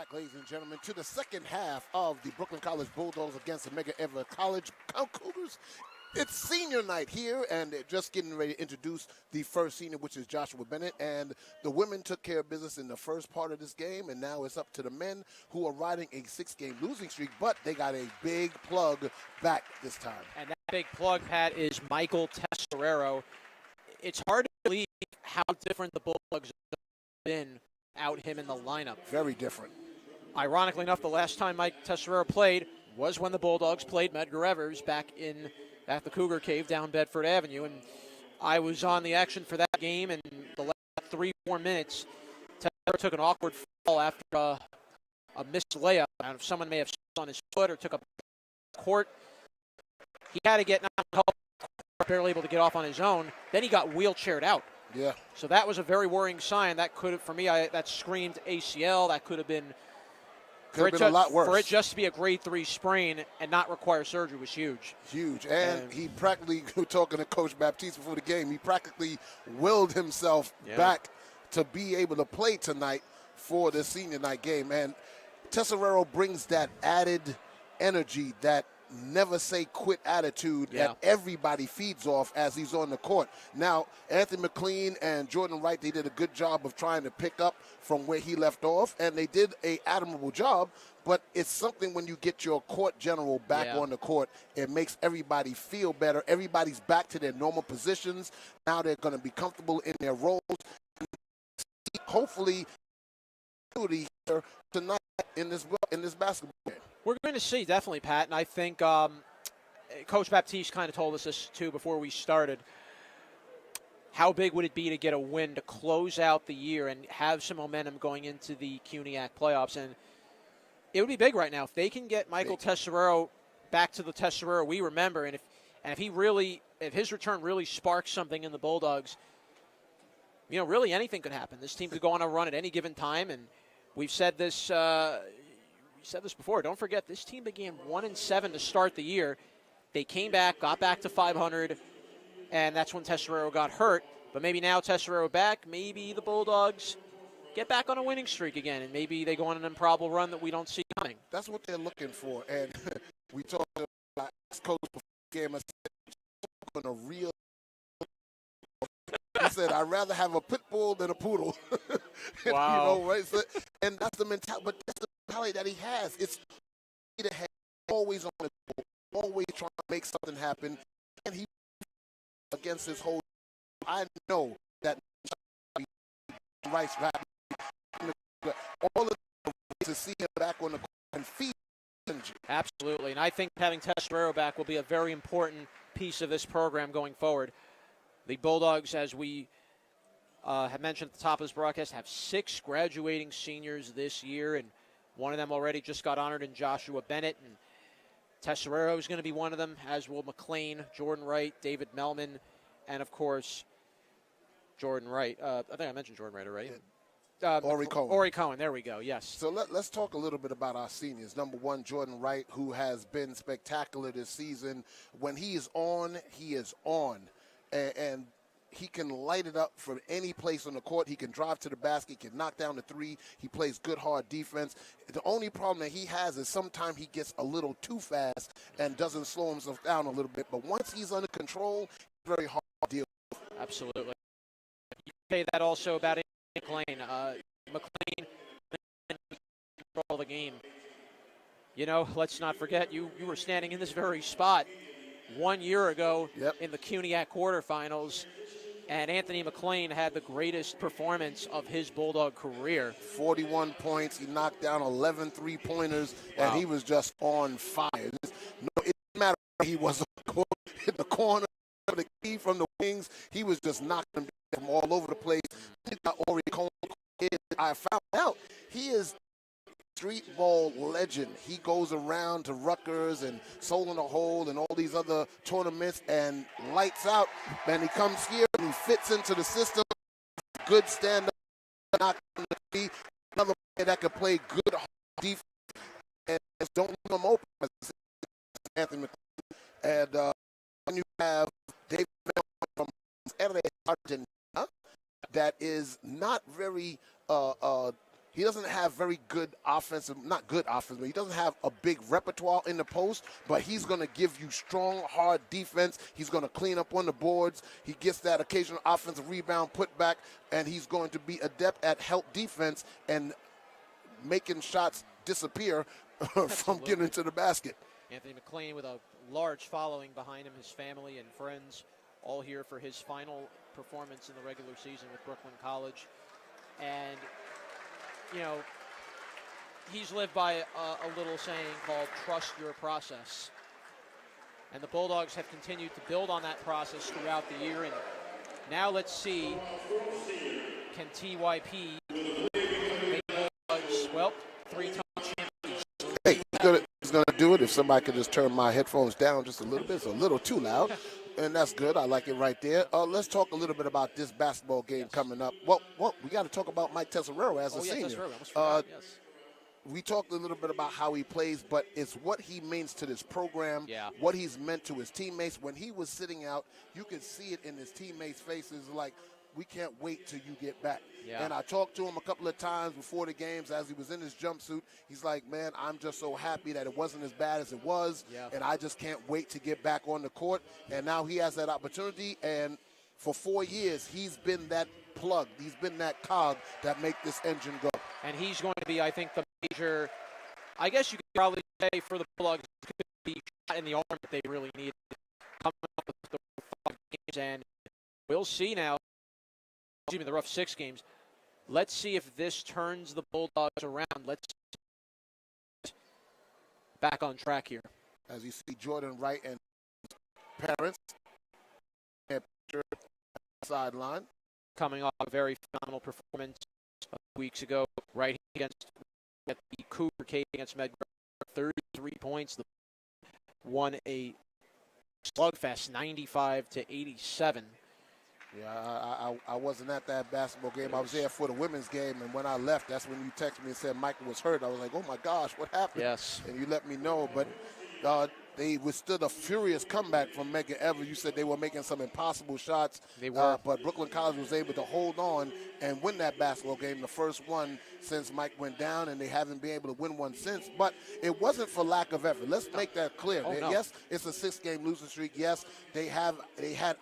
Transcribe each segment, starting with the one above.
back, ladies and gentlemen, to the second half of the Brooklyn College Bulldogs against the Medgar College Cougars. It's senior night here, and they're just getting ready to introduce the first senior, which is Joshua Bennett. And the women took care of business in the first part of this game, and now it's up to the men who are riding a 6-game losing streak, but they got a big plug back this time. And that big plug, Pat, is Michael Tesserero. It's hard to believe how different the Bulldogs have been without him in the lineup. Very different. Ironically enough, the last time Mike Tesserero played was when the Bulldogs played Medgar Evers back at the Cougar Cave down Bedford Avenue, and I was on the action for that game, and the last 3-4 minutes, Tesserero took an awkward fall after a missed layup. I don't know if someone may have stepped on his foot or took a court. He had to get help, barely able to get off on his own. Then he got wheelchaired out. Yeah. So that was a very worrying sign. That could have, for me, that screamed ACL. That could have been. A lot worse. For it just to be a grade 3 sprain and not require surgery was huge. Huge. And he practically, talking to Coach Baptiste before the game, he practically willed himself back to be able to play tonight for the senior night game. And Tesserero brings that added energy, that never say quit attitude that everybody feeds off as he's on the court. Now, Anthony McLean and Jordan Wright, they did a good job of trying to pick up from where he left off, and they did an admirable job, but it's something when you get your court general back on the court, it makes everybody feel better. Everybody's back to their normal positions. Now they're going to be comfortable in their roles. Hopefully, here tonight in this basketball game. We're going to see, definitely, Pat, and I think Coach Baptiste kind of told us this, too, before we started. How big would it be to get a win to close out the year and have some momentum going into the CUNYAC playoffs? And it would be big right now. If they can get Michael Tesserero back to the Tesserero we remember, and if his return really sparks something in the Bulldogs, really anything could happen. This team could go on a run at any given time, and we've said this before. Don't forget, this team began 1-7 to start the year. They came back, got back to 500, and that's when Tesserero got hurt. But maybe now Tesserero back, maybe the Bulldogs get back on a winning streak again, and maybe they go on an improbable run that we don't see coming. That's what they're looking for. And we talked about coach before the game. I said, a real. He said, I'd rather have a pit bull than a poodle. Wow. Right? So, and that's the mentality. But that's the mentality that he has. It's always on the goal, always trying to make something happen. And he against his whole. I know that Rice all of the to see him back on the court and feed energy. Absolutely, and I think having Tesserero back will be a very important piece of this program going forward. The Bulldogs, as we have mentioned at the top of this broadcast, have 6 graduating seniors this year, and one of them already just got honored in Joshua Bennett, and Tesserero is going to be one of them, as will McLean, Jordan Wright, David Melman, and, of course, Jordan Wright. I think I mentioned Jordan Wright already. Ori Cohen. Ori Cohen, there we go, yes. So let's talk a little bit about our seniors. Number one, Jordan Wright, who has been spectacular this season. When he is on, he is on. And he can light it up from any place on the court. He can drive to the basket, he can knock down the three. He plays good, hard defense. The only problem that he has is sometimes he gets a little too fast and doesn't slow himself down a little bit. But once he's under control, it's very hard to deal with. Absolutely. You say that also about McLean. McLean control the game. Let's not forget, you were standing in this very spot 1 year ago in the CUNYAC quarterfinals, and Anthony McLean had the greatest performance of his Bulldog career. 41 points. He knocked down 11 three-pointers, and he was just on fire. It didn't matter where he was in the corner, the key from the wings. He was just knocking them from all over the place. Ori Cohen, I found out he is street ball legend. He goes around to Rutgers and Soul in the Hole and all these other tournaments and lights out. And he comes here and he fits into the system. Good stand-up, knock on the feet. Another player that can play good defense and don't leave him open. Anthony McLean. And when you have David from Argentina, that is not very He doesn't have very good offensive, not good offense, but he doesn't have a big repertoire in the post, but he's going to give you strong, hard defense. He's going to clean up on the boards. He gets that occasional offensive rebound put back, and he's going to be adept at help defense and making shots disappear from getting into the basket. Anthony McLean with a large following behind him, his family and friends, all here for his final performance in the regular season with Brooklyn College. And, you know, he's lived by a little saying called trust your process. And the Bulldogs have continued to build on that process throughout the year. And now let's see, can TYP make the Bulldogs, well, 3-time champions. Hey, he's gonna do it. If somebody could just turn my headphones down just a little bit. It's a little too loud. And that's good. I like it right there. Let's talk a little bit about this basketball game coming up. Well, we got to talk about Mike Tesserero as a senior. Tesserero. I almost forgot, yes. We talked a little bit about how he plays, but it's what he means to this program, what he's meant to his teammates. When he was sitting out, you could see it in his teammates' faces like, we can't wait till you get back. Yeah. And I talked to him a couple of times before the games as he was in his jumpsuit. He's like, man, I'm just so happy that it wasn't as bad as it was, and I just can't wait to get back on the court. And now he has that opportunity, and for 4 years, he's been that plug. He's been that cog that make this engine go. And he's going to be, I think, the major, I guess you could probably say for the Bulldogs, could be shot in the arm that they really need coming up with the 5 games. And we'll see now. The rough 6 games. Let's see if this turns the Bulldogs around. Let's back on track here. As you see Jordan Wright and his parents sideline. Coming off a very phenomenal performance weeks ago, right against the Cougar Cade against Medgar, 33 points. The won a slugfest, 95-87. Yeah, I wasn't at that basketball game. I was there for the women's game, and when I left, that's when you texted me and said Michael was hurt. I was like, oh, my gosh, what happened? Yes. And you let me know. But they withstood a furious comeback from Medgar Evers. You said they were making some impossible shots. They were. But Brooklyn College was able to hold on and win that basketball game, the first one since Mike went down, and they haven't been able to win one since. But it wasn't for lack of effort. Let's make that clear. Oh, no. Yes, it's a 6-game losing streak. Yes, they had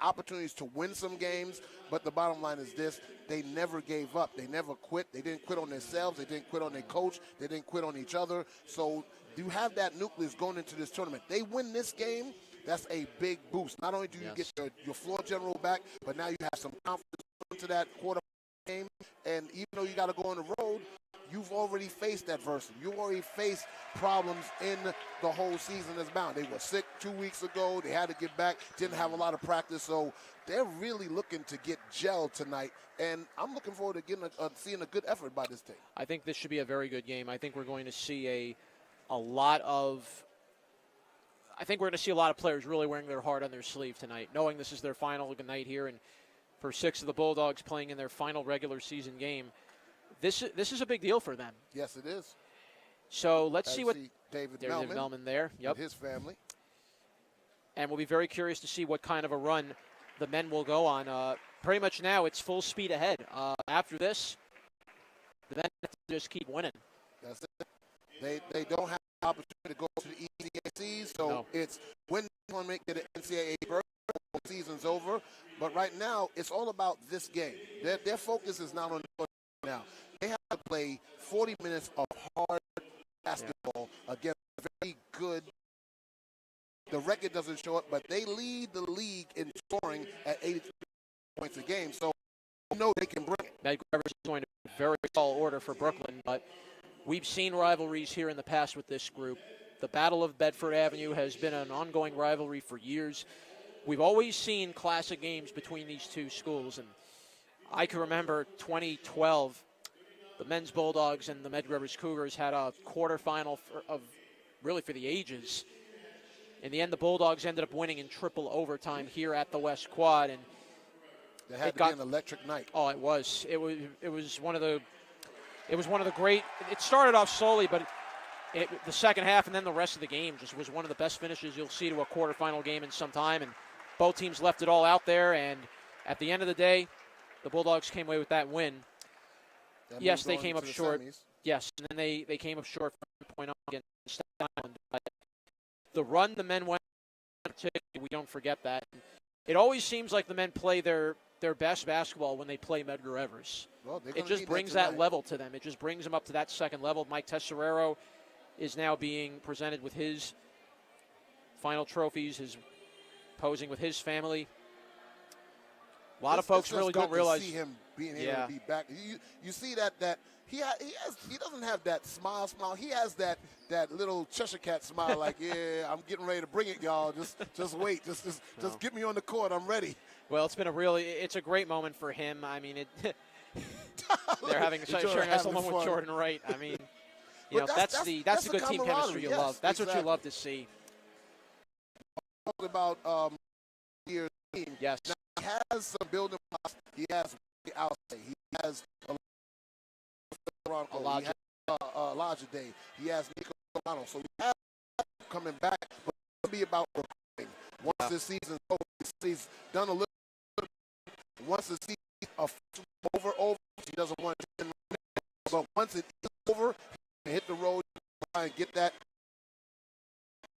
opportunities to win some games, but the bottom line is this. They never gave up. They never quit. They didn't quit on themselves. They didn't quit on their coach. They didn't quit on each other. So you have that nucleus going into this tournament. They win this game, that's a big boost. Not only do you get your floor general back, but now you have some confidence into that quarter game. And even though you got to go on the road, you've already faced adversity. You've already faced problems in the whole season that's bound. They were sick 2 weeks ago. They had to get back, didn't have a lot of practice. So they're really looking to get gelled tonight. And I'm looking forward to seeing a good effort by this team. I think this should be a very good game. I think we're going to see a lot of players really wearing their heart on their sleeve tonight, knowing this is their final night here, and for 6 of the Bulldogs playing in their final regular season game, this is a big deal for them. Yes, it is. So let's see what David Melman there. Yep. With his family. And we'll be very curious to see what kind of a run the men will go on. Pretty much now it's full speed ahead. After this, the men have to just keep winning. That's it. They don't have the opportunity to go to the ECACs, so it's win the tournament, get an NCAA berth, the season's over. But right now, it's all about this game. Their focus is not on the now. They have to play 40 minutes of hard basketball against a very good. The record doesn't show it, but they lead the league in scoring at 83 points a game, so you know they can bring it. Medgar is going to be very tall order for Brooklyn, but we've seen rivalries here in the past with this group. The Battle of Bedford Avenue has been an ongoing rivalry for years. We've always seen classic games between these two schools, and I can remember 2012, the men's Bulldogs and the Medgar Cougars had a quarterfinal for the ages. In the end, the Bulldogs ended up winning in triple overtime here at the West Quad, and it had to be an electric night. Oh, it was. It was one of the great. It started off slowly, but the second half and then the rest of the game just was one of the best finishes you'll see to a quarterfinal game in some time. And both teams left it all out there. And at the end of the day, the Bulldogs came away with that win. Yes, they came up short. Yes, and then they came up short from 1 point on against Staten Island. But the run the men went, we don't forget that. It always seems like the men play their best basketball when they play Medgar Evers. Well, it just brings that level to them. It just brings them up to that second level. Mike Tesserero is now being presented with his final trophies, his posing with his family. A lot of folks really don't realize. To see him being able to be back. You see that he doesn't have that smile. He has that little Cheshire Cat smile, like, yeah, I'm getting ready to bring it, y'all. Just wait. Just get me on the court. I'm ready. Well, it's a great moment for him. I mean, they're sharing us along with Jordan Wright. I mean, that's the good team chemistry you love. That's what you love to see. Talking about your team. Yes. Now, he has some building blocks. He has outside. He has Elijah Day. He has Nico Solano. So we have coming back, but it'll be about recruiting. Once this season's over, he's done a little. Once the season over, he doesn't want to. But once it is over, he can hit the road and get that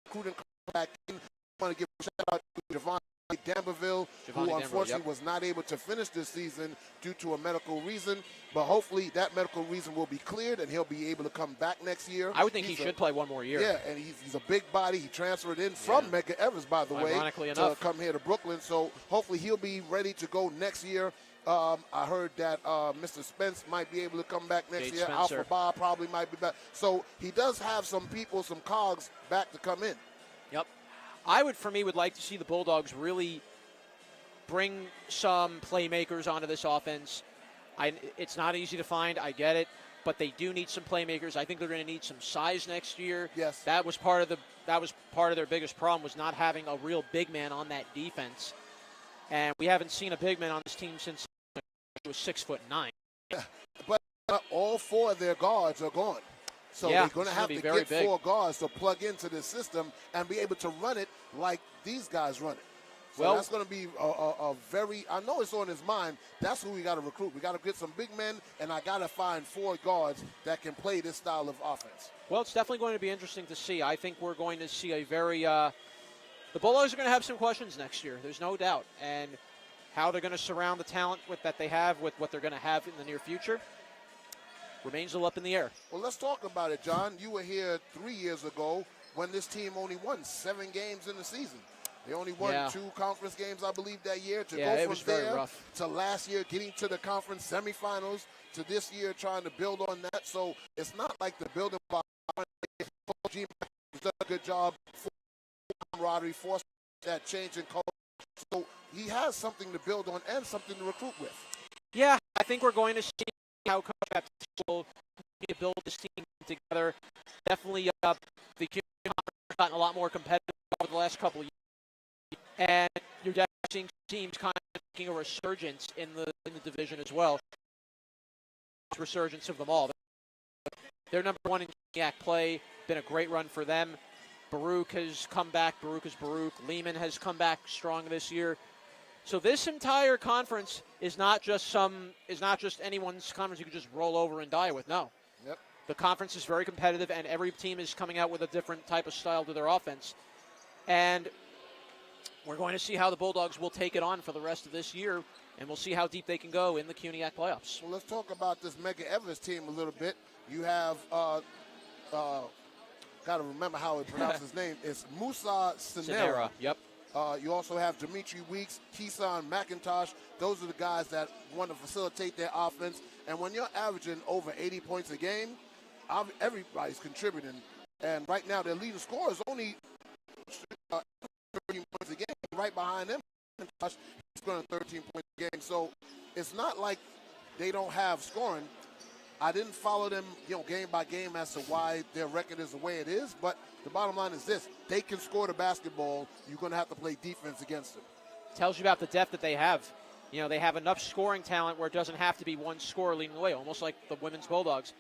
recruiting back in. I want to give a shout out to Javon D'Amberville, who unfortunately was not able to finish this season due to a medical reason. But hopefully that medical reason will be cleared and he'll be able to come back next year. I would think he should play one more year. Yeah, and he's a big body. He transferred in from Medgar Evers, by the way, to come here to Brooklyn. So hopefully he'll be ready to go next year. I heard that Mr. Spence might be able to come back next year. Alpha Bob probably might be back. So he does have some people, some cogs back to come in. Yep. I would like to see the Bulldogs really bring some playmakers onto this offense. It's not easy to find, I get it, but they do need some playmakers. I think they're going to need some size next year. Yes. That was part of their biggest problem, was not having a real big man on that defense. And we haven't seen a big man on this team since he was 6'9". But all four of their guards are gone. So they're going to have to get 4 guards to plug into this system and be able to run it like these guys run it. So that's going to be a very – I know it's on his mind. That's who we got to recruit. We got to get some big men, and I got to find 4 guards that can play this style of offense. Well, it's definitely going to be interesting to see. I think we're going to see a very the Bulldogs are going to have some questions next year. There's no doubt. And how they're going to surround the talent that they have with what they're going to have in the near future remains all up in the air. Well, let's talk about it, John. You were here 3 years ago when this team only won 7 games in the season. They only won 2 conference games, I believe, that year. To go from there to last year getting to the conference semifinals to this year trying to build on that. So it's not like the building block. G has done a good job for camaraderie, for that change in culture. So he has something to build on and something to recruit with. Yeah, I think we're going to see how Coach Baptiste will build this team together. Definitely the CUNYAC has gotten a lot more competitive over the last couple of years. And you're definitely seeing teams kind of making a resurgence in the division as well. Resurgence of them all. They're number 1 in CUNYAC play. Been a great run for them. Baruch has come back. Baruch is Baruch. Lehman has come back strong this year. So this entire conference is not just anyone's conference you can just roll over and die with. No. Yep. The conference is very competitive, and every team is coming out with a different type of style to their offense. And we're going to see how the Bulldogs will take it on for the rest of this year, and we'll see how deep they can go in the CUNYAC playoffs. Well, let's talk about this Medgar Evers team a little bit. You have, got to remember how it pronounces his name. It's Musa Sanera. Yep. You also have Dimitri Weeks, Keeson McIntosh. Those are the guys that want to facilitate their offense. And when you're averaging over 80 points a game, everybody's contributing. And right now, their leading scorer is only 13 points a game. Right behind them, he's scoring 13 points a game. So it's not like they don't have scoring. I didn't follow them, game by game as to why their record is the way it is. But the bottom line is this: they can score the basketball. You're going to have to play defense against them. Tells you about the depth that they have. They have enough scoring talent where it doesn't have to be one scorer leading the way, almost like the women's Bulldogs.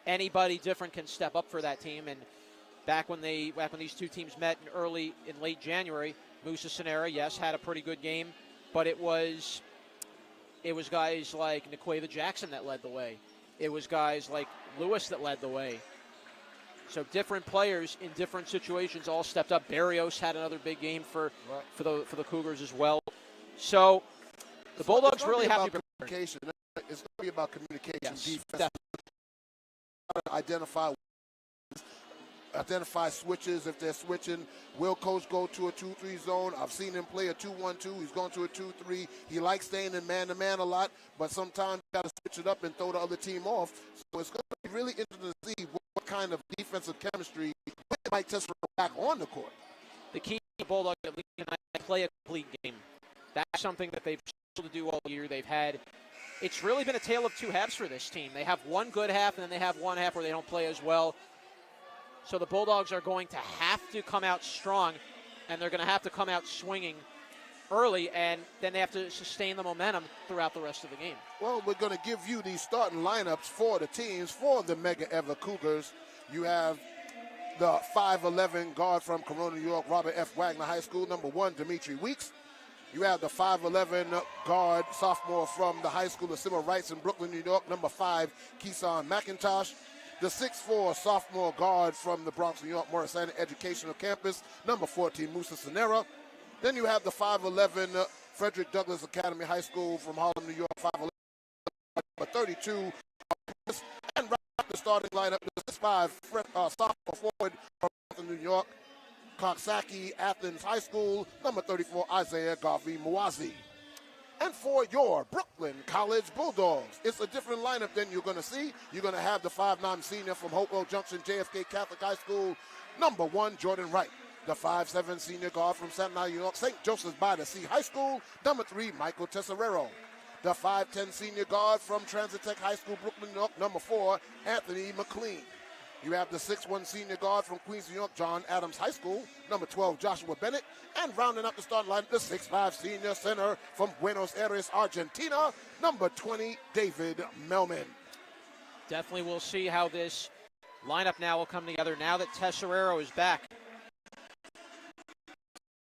Anybody different can step up for that team. And back when these two teams met in late January, Musa Sanera, yes, had a pretty good game, but it was guys like Niqueva Jackson that led the way. it was guys like Lewis that led the way. So different players in different situations all stepped up. Barrios had another big game for the Cougars as well. So the Bulldogs really have to be communication. It's going to be about communication, yes, defense, identify switches if they're switching. Will coach go to a 2-3 zone? I've seen him play a 2-1-2. He's going to a 2-3. He likes staying in man-to-man a lot, but sometimes you got to switch it up and throw the other team off. So it's going to be really interesting to see what kind of defensive chemistry Mike Tessero back on the court. The key to the Bulldogs at least tonight, play a complete game. That's something that they've struggled to do all year. It's really been a tale of two halves for this team. They have one good half, and then they have one half where they don't play as well. So the Bulldogs are going to have to come out strong, and they're going to have to come out swinging early, and then they have to sustain the momentum throughout the rest of the game. Well, we're going to give you these starting lineups for the teams for the Mega Ever Cougars. You have the 5'11 guard from Corona, New York, Robert F. Wagner High School, number 1, Dimitri Weeks. You have the 5'11 guard, sophomore from the High School of Civil Rights in Brooklyn, New York, number 5, Keeson McIntosh. The 6'4 sophomore guard from the Bronx, New York, Morrisania Educational Campus, number 14, Musa Sonera. Then you have the 5'11 Frederick Douglass Academy High School from Harlem, New York, 5'11, number 32. And right up the starting lineup, the 6'5 sophomore forward from New York, Coxsackie Athens High School, number 34, Isaiah Garvey Mwazi. And for your Brooklyn College Bulldogs, it's a different lineup than you're going to see. You're going to have the 5'9 senior from Hopewell Junction JFK Catholic High School, number 1, Jordan Wright. The 5'7 senior guard from Staten Island, New York, St. Joseph's by the Sea High School, number 3, Michael Tesserero. The 5'10 senior guard from Transit Tech High School, Brooklyn, New York, number 4, Anthony McLean. You have the 6'1 senior guard from Queens, New York, John Adams High School, number 12, Joshua Bennett. And rounding up the starting line, the 6'5 senior center from Buenos Aires, Argentina, number 20, David Melman. Definitely we'll see how this lineup now will come together now that Tesserero is back.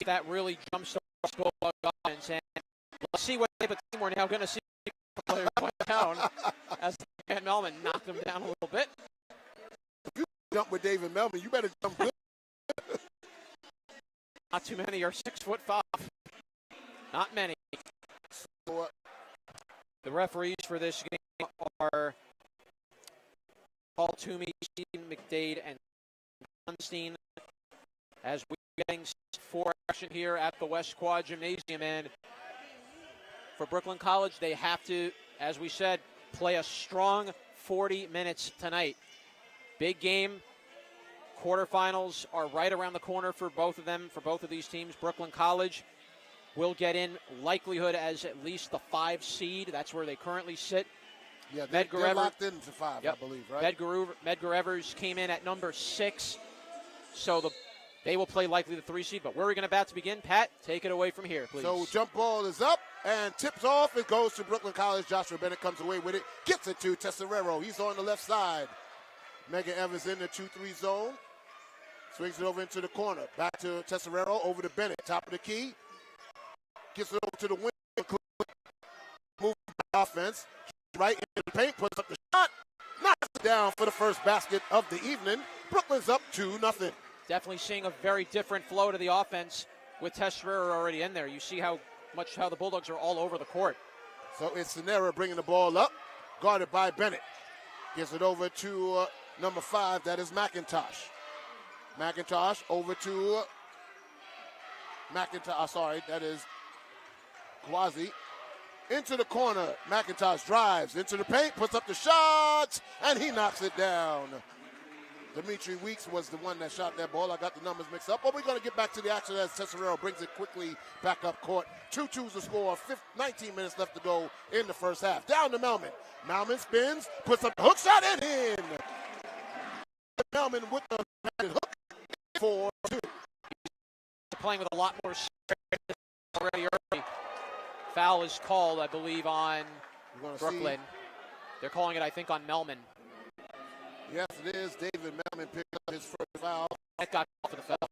That really jumps the Bulldog offense, and let's see what type of team we're now going to see down as Melman knocked him down a little bit. Jump with David Melman, you better jump good. Not too many are 6'5". Not many. The referees for this game are Paul Toomey, Stephen McDade, and Sunstein. As we're getting for action here at the West Quad Gymnasium, and for Brooklyn College, they have to, as we said, play a strong 40 minutes tonight. Big game. Quarterfinals are right around the corner for both of them, for both of these teams. Brooklyn College will get in likelihood as at least the 5 seed. That's where they currently sit. Yeah, they're locked into 5, yep. I believe, right? Medgar Evers came in at number 6, so they will play likely the 3 seed. But where are we going to begin? Pat, take it away from here, please. So jump ball is up and tips off. It goes to Brooklyn College. Joshua Bennett comes away with it, gets it to Tesserero. He's on the left side. Megan Evans in the 2-3 zone. Swings it over into the corner. Back to Tesserero, over to Bennett. Top of the key. Gets it over to the wing. Move offense. Right into the paint. Puts up the shot. Knocks it down for the first basket of the evening. Brooklyn's up 2-0. Definitely seeing a very different flow to the offense with Tesserero already in there. You see how the Bulldogs are all over the court. So it's Sonera bringing the ball up. Guarded by Bennett. Gives it over to number 5, that is McIntosh. McIntosh over to that is Quasi. Into the corner, McIntosh drives into the paint, puts up the shot, and he knocks it down. Dimitri Weeks was the one that shot that ball. I got the numbers mixed up, but we're going to get back to the action as Tesserero brings it quickly back up court. 2-2's the score, 19 minutes left to go in the first half. Down to Melman. Melman spins, puts up the hook shot, and in. Melman with the hook, 4-2. Playing with a lot more already early. Foul is called, I believe, on Brooklyn. They're calling it, I think, on Melman. Yes, it is. David Melman picked up his first foul. That got off of the foul.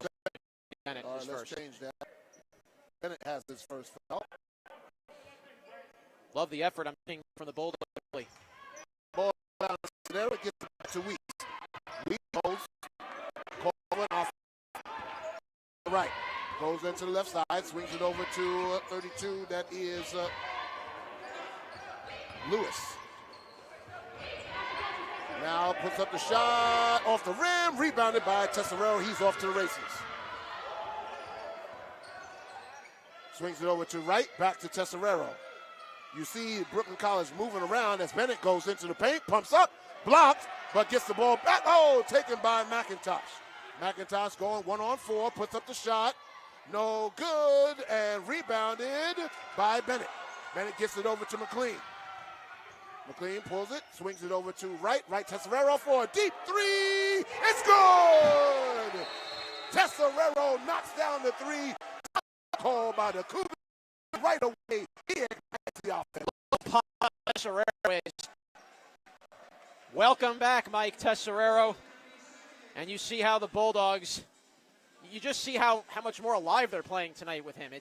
Bennett let's first. Change that. Bennett has his first foul. Love the effort I'm seeing from the Bulldogs. Ball There it gets back to Weeks. Weeks holds. Coleman off the right. Goes into the left side. Swings it over to 32. That is Lewis. Now puts up the shot. Off the rim. Rebounded by Tesserero. He's off to the races. Swings it over to right. Back to Tesserero. You see Brooklyn College moving around as Bennett goes into the paint, pumps up, blocked, but gets the ball back. Oh, taken by McIntosh. McIntosh going 1-on-4, puts up the shot. No good, and rebounded by Bennett. Bennett gets it over to McLean. McLean pulls it, swings it over to right. Right, Tesserero for a deep three. It's good! Tesserero knocks down the three. Called by the Cougars right away. He ignites the offense. Tesserero is. Welcome back, Mike Tesserero. And you see how the Bulldogs, you just see how much more alive they're playing tonight with him.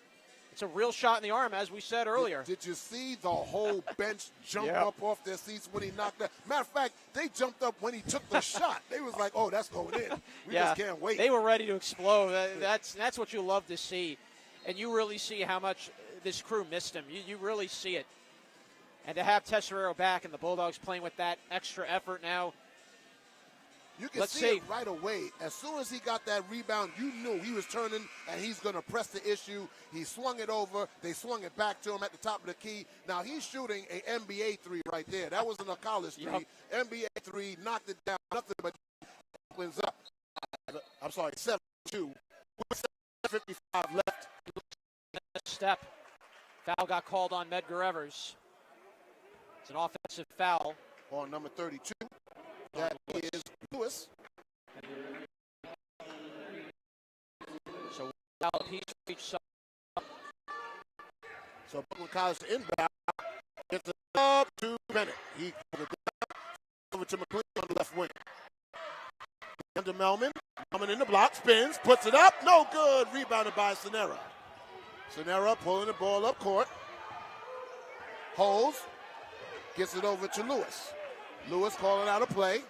It's a real shot in the arm, as we said earlier. Did you see the whole bench jump up off their seats when he knocked that? Matter of fact, they jumped up when he took the shot. They was like, oh, that's going in. We just can't wait. They were ready to explode. That's what you love to see. And you really see how much this crew missed him. You really see it. And to have Tesserero back and the Bulldogs playing with that extra effort now. You can see it right away. As soon as he got that rebound, you knew he was turning and he's going to press the issue. He swung it over. They swung it back to him at the top of the key. Now he's shooting an NBA three right there. That wasn't a college three. Yep. NBA three, knocked it down. Nothing but wins up. I'm sorry, 7-2. With 7:55 left. Step. Foul got called on Medgar Evers. It's an offensive foul. On number 32. That is Lewis. So Brooklyn College inbound. Gets it up to Bennett. He put it down over to McLean on the left wing. Under Melman. Melman in the block. Spins. Puts it up. No good. Rebounded by Sonera. Sonera pulling the ball up court. Holds. Gets it over to Lewis. Lewis calling out a play.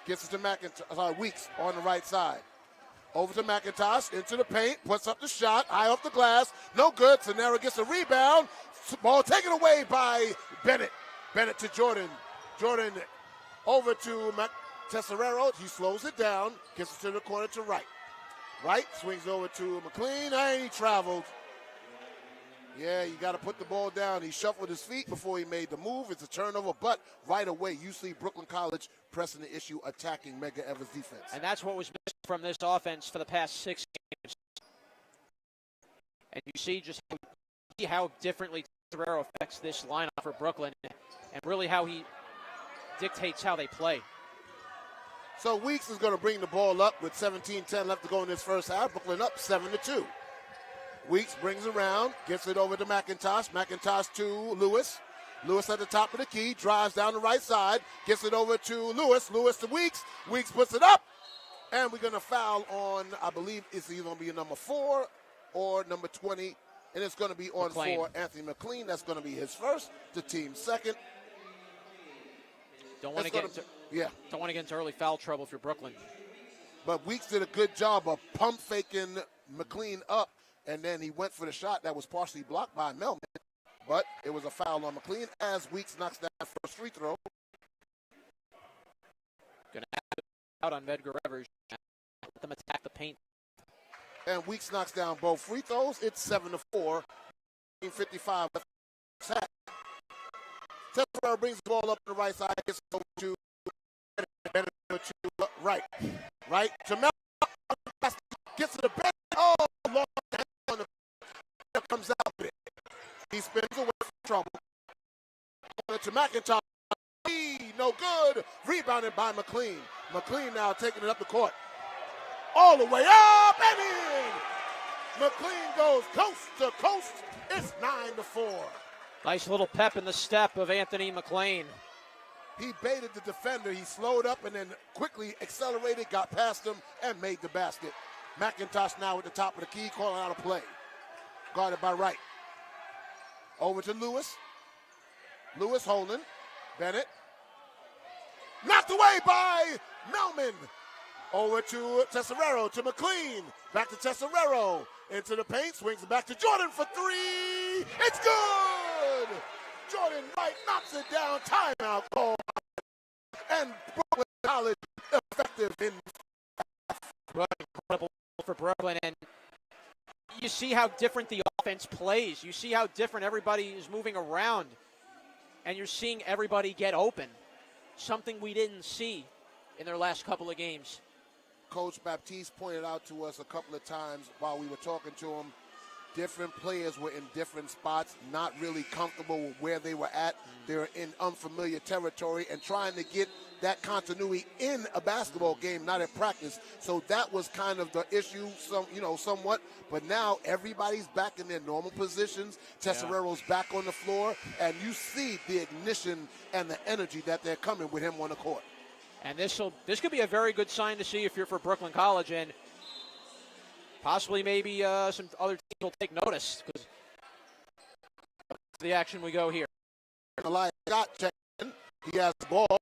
Gets it to Weeks on the right side. Over to McIntosh, into the paint, puts up the shot, high off the glass, no good. Sonera gets a rebound. Ball taken away by Bennett. Bennett to Jordan. Jordan over to Tesserero. He slows it down, gets it to the corner to right. Right, swings over to McLean, and he traveled. Yeah, you got to put the ball down. He shuffled his feet before he made the move. It's a turnover, but right away you see Brooklyn College pressing the issue, attacking Medgar Evers' defense. And that's what was missing from this offense for the past 6 games. And you see just how differently Terrero affects this lineup for Brooklyn and really how he dictates how they play. So Weeks is going to bring the ball up with 17-10 left to go in this first half. Brooklyn up 7-2. Weeks brings around, gets it over to McIntosh. McIntosh to Lewis. Lewis at the top of the key, drives down the right side, gets it over to Lewis. Lewis to Weeks. Weeks puts it up, and we're going to foul on, I believe it's either going to be number 4 or number 20, and it's going to be on McLean. 4, Anthony McLean. That's going to be his first, the team's second. Don't want to get into early foul trouble for Brooklyn. But Weeks did a good job of pump faking McLean up. And then he went for the shot that was partially blocked by Melman. But it was a foul on McLean as Weeks knocks down the first free throw. Going to have to out on Medgar Evers. Let them attack the paint. And Weeks knocks down both free throws. It's 7-4. 55 left. Tesserero brings the ball up on the right side. Gets over to right. Right to Melman. Gets to the bench. Oh, long time on the comes out with it. He spins away from trouble. To McIntosh. No good. Rebounded by McLean. McLean now taking it up the court. All the way up and in. McLean goes coast to coast. It's 9-4. Nice little pep in the step of Anthony McLean. He baited the defender. He slowed up and then quickly accelerated, got past him, and made the basket. McIntosh now at the top of the key, calling out a play. Guarded by Wright. Over to Lewis. Lewis holding. Bennett Knocked away by Melman. Over to Tesserero, to McLean. Back to Tesserero. Into the paint, swings it back to Jordan for three. It's good! Jordan Wright knocks it down. Timeout call. And Brooklyn College effective in. Incredible for Brooklyn. And you see how different the offense plays. You see how different everybody is moving around. And you're seeing everybody get open. Something we didn't see in their last couple of games. Coach Baptiste pointed out to us a couple of times while we were talking to him, different players were in different spots, not really comfortable with where they were at. They're in unfamiliar territory and trying to get that continuity in a basketball game, not at practice. So that was kind of the issue, somewhat. But now everybody's back in their normal positions. Tesserero's back on the floor, and you see the ignition and the energy that they're coming with him on the court. And this could be a very good sign to see if you're for Brooklyn College, and possibly maybe some other teams will take notice because the action we go here. Elias Scott checked in. He has the ball.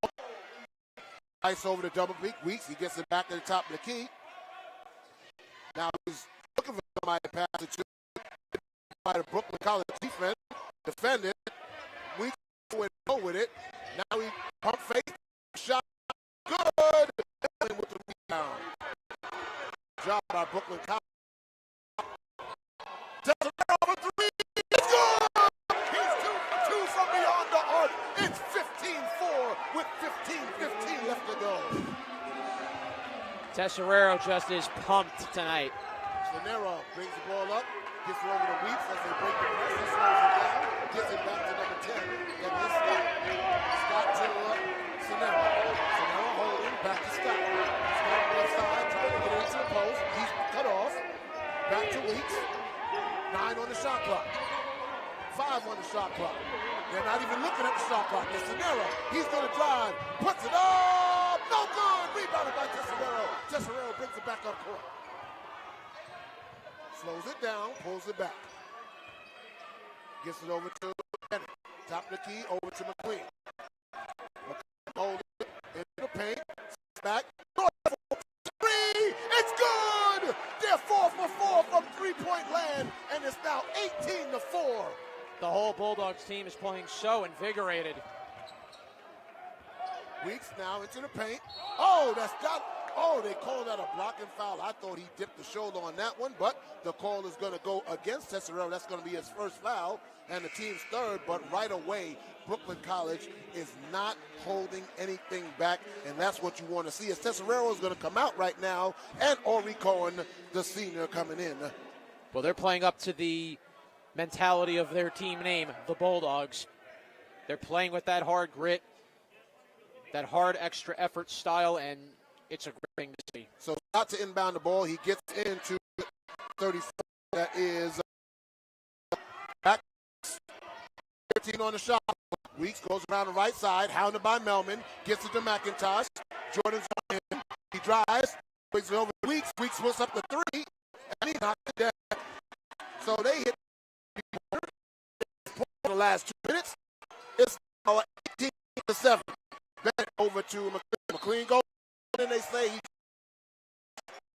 Ice over the double peak. Weeks. He gets it back to the top of the key. Now he's looking for somebody to pass it to by the Brooklyn College defense. Defended. Weeks went with it. Now he pump fake. Shot. Good. With the rebound. Job by Brooklyn College. Tesserero over three. It's good. He's 2 from beyond the arc. It's 15-4 with 15:15 left to go. Tesserero just is pumped tonight. Tesserero brings the ball up, gets it over the Weeks as they break the press. He slows it down, gets it back to number 10. And this Scott to Tesserero. Tesserero holding, back to Scott. Scott left side, trying to get into the post. He's cut off. Back to Weeks. 9 on the shot clock. 5 on the shot clock. They're not even looking at the shot clock. Tesserero, he's going to drive, puts it up, no good. Rebounded by Tesserero. Tesserero brings it back up court. Slows it down, pulls it back. Gets it over to Bennett. Top of the key, over to McLean. McLean holds it into the paint. Back. Three! It's good! They're 4 for 4 from three-point land, and it's now 18-4. The whole Bulldogs team is playing so invigorated. Weeks now into the paint. Oh, they called that a blocking foul. I thought he dipped the shoulder on that one, but the call is going to go against Tesserero. That's going to be his first foul and the team's third, but right away, Brooklyn College is not holding anything back, and that's what you want to see. As Tesserero is going to come out right now, and Ori Cohen, the senior, coming in. Well, they're playing up to the mentality of their team name, the Bulldogs. They're playing with that hard grit, that hard extra effort style, and it's a great thing to see. So out to inbound the ball, he gets into 34. That is back 15 on the shot. Weeks goes around the right side, hounded by Melman, gets it to McIntosh. Jordan's on him. He drives, brings it over to Weeks. Weeks puts up the three, and he knocks it down. So they hit in the last 2 minutes. It's 18-7. Bennett over to McLean. McLean goes, and they say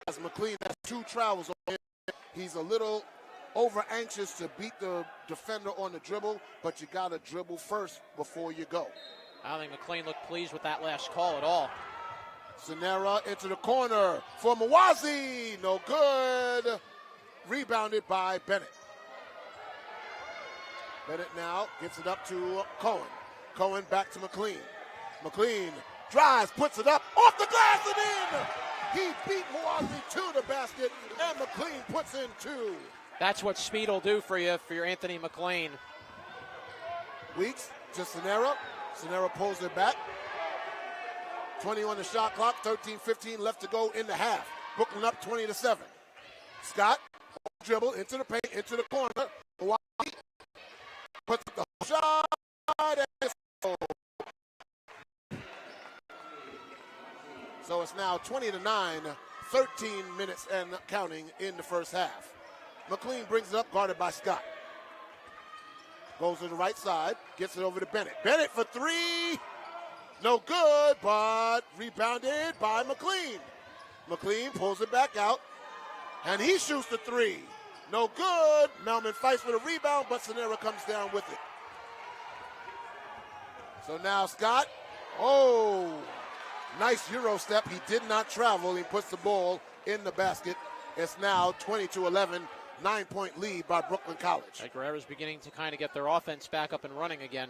as McLean has 2 travels on him. He's a little over anxious to beat the defender on the dribble, but you got to dribble first before you go. I don't think McLean looked pleased with that last call at all. Sonera into the corner for Mawazi. No good. Rebounded by Bennett. Bennett now gets it up to Cohen. Cohen back to McLean. McLean drives, puts it up, off the glass and in. He beat Mawazi to the basket, and McLean puts in 2. That's what speed will do for you, for your Anthony McLean. Weeks to Sonera. Sonera pulls it back. 20 on the shot clock, 13-15 left to go in the half. Brooklyn up 20-7. Scott, dribble into the paint, into the corner. Mawazi puts up the shot, and it's goal. So it's now 20-9, 13 minutes and counting in the first half. McLean brings it up, guarded by Scott. Goes to the right side, gets it over to Bennett. Bennett for 3. No good, but rebounded by McLean. McLean pulls it back out, and he shoots the three. No good. Melman fights for the rebound, but Sonera comes down with it. So now Scott, nice Euro step. He did not travel. He puts the ball in the basket. It's now 20-11, 9-point lead by Brooklyn College. Guerrero's beginning to kind of get their offense back up and running again.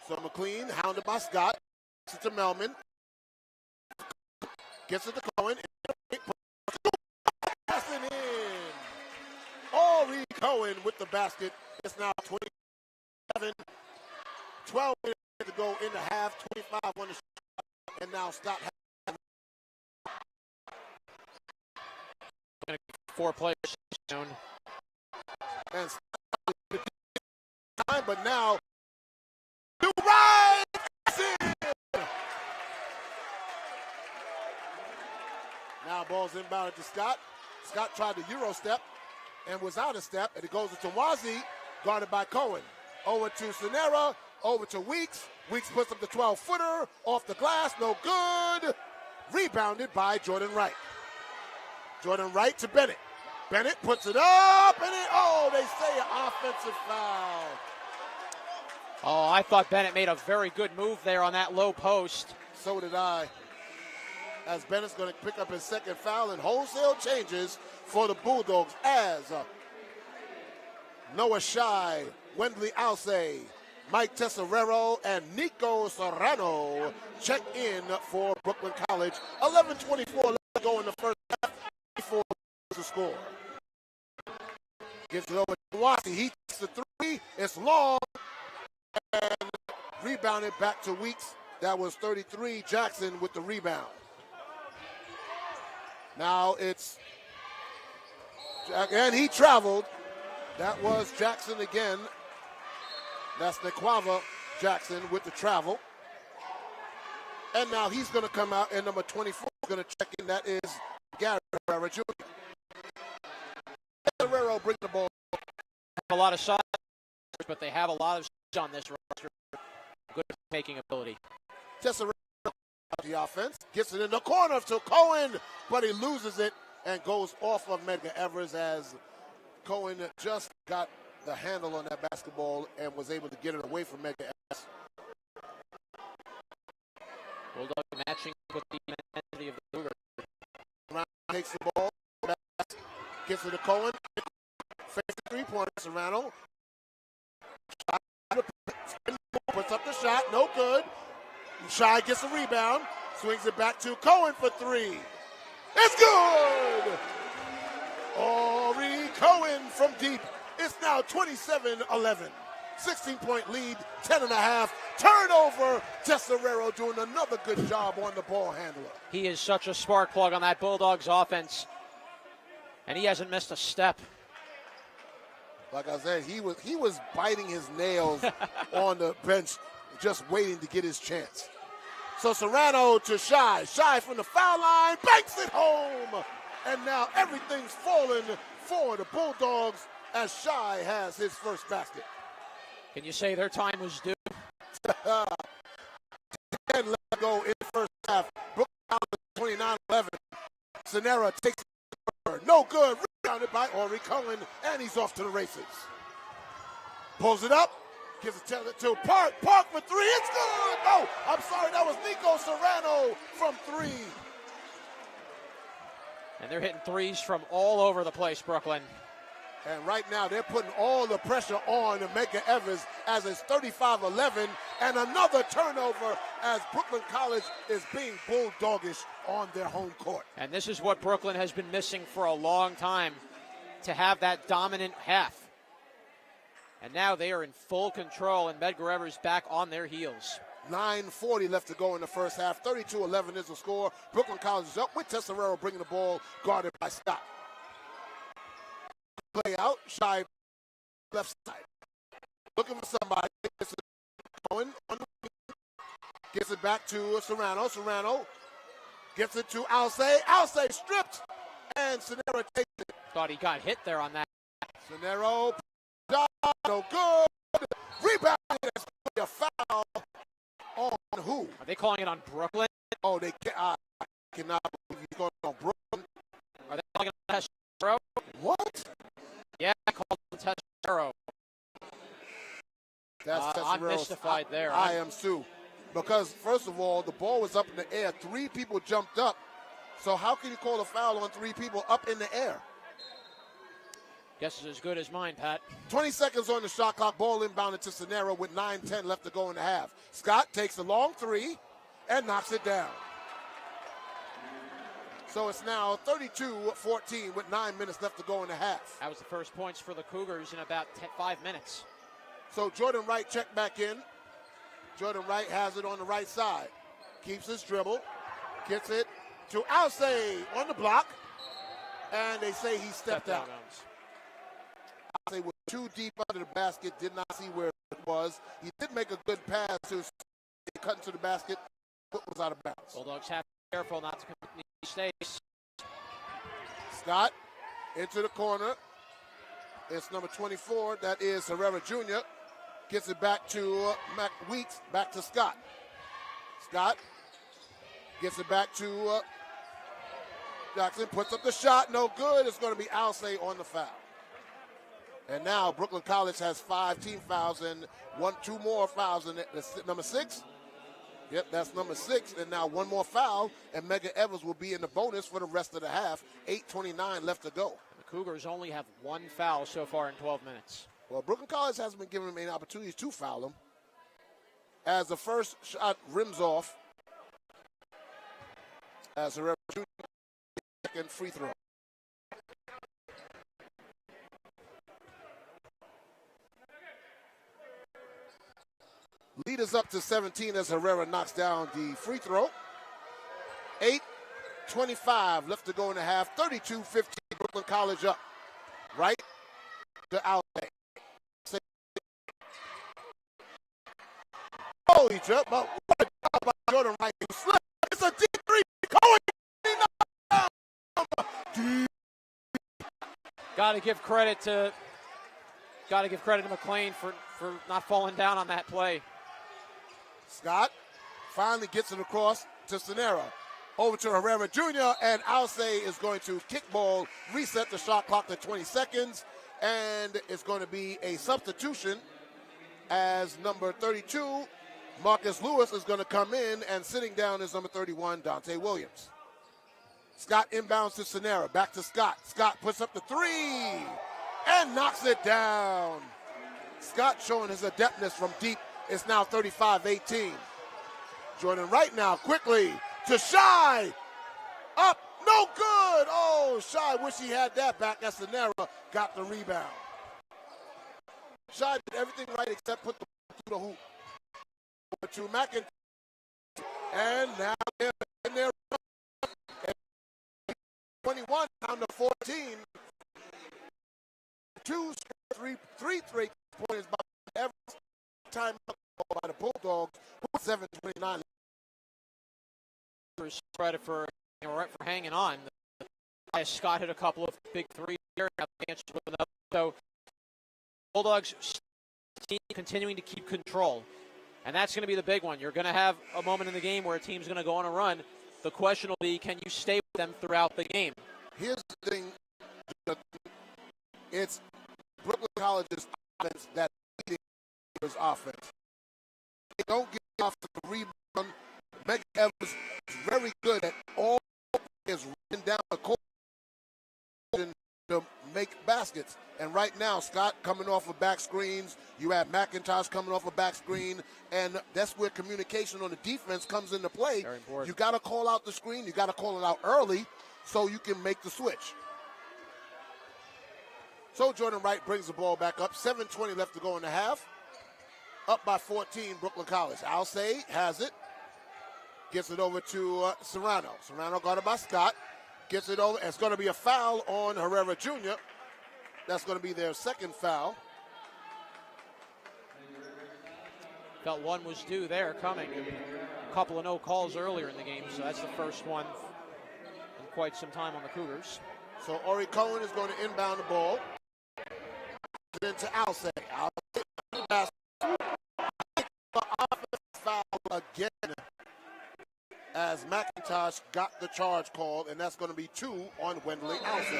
So McLean, hounded by Scott, gets it to Melman. Gets it to Cohen. Passing in. Ori Cohen with the basket. It's now 27. 12 minutes to go in the half. 25 on the shot. And now Scott has 4 players soon. And time, but now to right. Now ball's inbounded to Scott. Scott tried the Euro step and was out of step, and it goes to Wazi, guarded by Cohen. Over to Sonera, over to Weeks. Weeks puts up the 12-footer off the glass, no good. Rebounded by Jordan Wright. Jordan Wright to Bennett. Bennett puts it up, and they say an offensive foul. Oh, I thought Bennett made a very good move there on that low post. So did I. As Bennett's going to pick up his second foul, and wholesale changes for the Bulldogs as Noah Shai, Wendley Alcey, Mike Tesserero, and Nico Serrano check in for Brooklyn College. 11:24 left to go in the first half. 4 to score. Gets it over to Wazi. He takes the three. It's long. And rebounded back to Weeks. That was 33. Jackson with the rebound. Now it's, and he traveled. That was Jackson again. That's Nequava Jackson with the travel. And now he's going to come out, and number 24 is going to check in. That is Gary Herrera Jr. Herrera bring the ball. A lot of shots, but they have a lot of shots on this roster. Good making ability. Tesserero the offense, gets it in the corner to Cohen, but he loses it and goes off of Medgar Evers as Cohen just got the handle on that basketball and was able to get it away from Medgar Evers. Bulldog matching with the intensity of the Cougar. Takes the ball, gets it to Cohen, fakes the three-pointer, Serrano. Puts up the shot, no good. Shai gets a rebound, swings it back to Cohen for three. It's good! Ori Cohen from deep. It's now 27-11. 16-point lead, 10.5. Turnover. Tesserero doing another good job on the ball handler. He is such a spark plug on that Bulldogs offense, and he hasn't missed a step. Like I said, he was biting his nails on the bench, just waiting to get his chance. So Serrano to Shai. Shai from the foul line, banks it home. And now everything's falling for the Bulldogs as Shai has his first basket. Can you say their time was due? 10 left to go in the first half. Brooklyn 29-11. Sonera takes it. No good. Rebounded by Ori Cohen, and he's off to the races. Pulls it up. Gives it to Park. Park for three. It's good. No, I'm sorry. That was Nico Serrano from three. And they're hitting threes from all over the place, Brooklyn. And right now they're putting all the pressure on Medgar Evers as it's 35-11 and another turnover as Brooklyn College is being bulldoggish on their home court. And this is what Brooklyn has been missing for a long time, to have that dominant half. And now they are in full control, and Medgar Evers back on their heels. 9:40 left to go in the first half. 32-11 is the score. Brooklyn College is up with Tesserero bringing the ball, guarded by Scott. Play out, Shai left side. Looking for somebody. Going on the wing. Gets it back to Serrano. Serrano gets it to Alcey. Alcey stripped, and Sonera takes it. Thought he got hit there on that. Sonera, no good. Rebound. a foul on who? Are they calling it on Brooklyn? Oh, they can't. I cannot believe he's going on Brooklyn. Are they calling it on Tessero? What? Yeah, I called it Tessero. That's I'm mystified there. I am too. Because, first of all, the ball was up in the air. 3 people jumped up. So how can you call a foul on 3 people up in the air? Guess it's as good as mine, Pat. 20 seconds on the shot clock. Ball inbounded to Sonera with 9:10 left to go in the half. Scott takes a long 3 and knocks it down. So it's now 32-14 with 9 minutes left to go in the half. That was the first points for the Cougars in about 5 minutes. So Jordan Wright checked back in. Jordan Wright has it on the right side. Keeps his dribble. Gets it to Alcey on the block. And they say he stepped out. Alcey was too deep under the basket. Did not see where it was. He did make a good pass to cut into the basket. Foot was out of bounds. Bulldogs have to be careful not to commit mistakes. Scott into the corner. It's number 24. That is Herrera Jr. Gets it back to Mac Weeks. Back to Scott. Scott gets it back to Jackson. Puts up the shot. No good. It's going to be Alcey on the foul. And now Brooklyn College has 5 team fouls and 2 more fouls. And that's number 6. Yep, that's number 6. And now 1 more foul. And Medgar Evers will be in the bonus for the rest of the half. 8:29 left to go. The Cougars only have 1 foul so far in 12 minutes. Well, Brooklyn College hasn't been giving them any opportunities to foul them. As the first shot rims off, as Herrera Jr. second free throw. Lead is up to 17 as Herrera knocks down the free throw. 8:25 left to go in the half. 32-15, Brooklyn College up. Right to Alcey. Oh, he jumped, but what a job by Jordan Wright. It's a deep 3. Got to give credit to McLean for not falling down on that play. Scott finally gets it across to Sonera. Over to Herrera Jr. and Alcey is going to kickball, reset the shot clock to 20 seconds, and it's going to be a substitution as number 32, Marcus Lewis, is going to come in, and sitting down is number 31, Dante Williams. Scott inbounds to Sonera. Back to Scott. Scott puts up the 3 and knocks it down. Scott showing his adeptness from deep. It's now 35-18. Jordan Wright now quickly to Shy. Up. No good. Oh, Shy wish he had that back as Sonera got the rebound. Shy did everything right except put the ball through the hoop. Over to McIntyre. And now they're in there. 21 down to 14. 3 straight points by Evers. Time by the Bulldogs. 7:29. Credit for hanging on. Scott hit a couple of big 3s here. So Bulldogs continuing to keep control. And that's going to be the big one. You're going to have a moment in the game where a team's going to go on a run. The question will be, can you stay with them throughout the game? Here's the thing. It's Brooklyn College's offense that leading his offense. They don't get off the rebound. Medgar Evers is very good at all is running down the court to make baskets. And right now, Scott coming off of back screens. You have McIntosh coming off a back screen. And that's where communication on the defense comes into play. Very important. You got to call out the screen. You got to call it out early so you can make the switch. So Jordan Wright brings the ball back up. 7:20 left to go in the half. Up by 14, Brooklyn College. Alcey has it. Gets it over to Serrano. Serrano guarded by Scott. Gets it over. It's going to be a foul on Herrera Jr. That's going to be their second foul. Felt one was due there coming. A couple of no calls earlier in the game, so that's the first one in quite some time on the Cougars. So Ori Cohen is going to inbound the ball. Into Alcey. again as McIntosh got the charge called, and that's going to be 2 on Wendley Alston.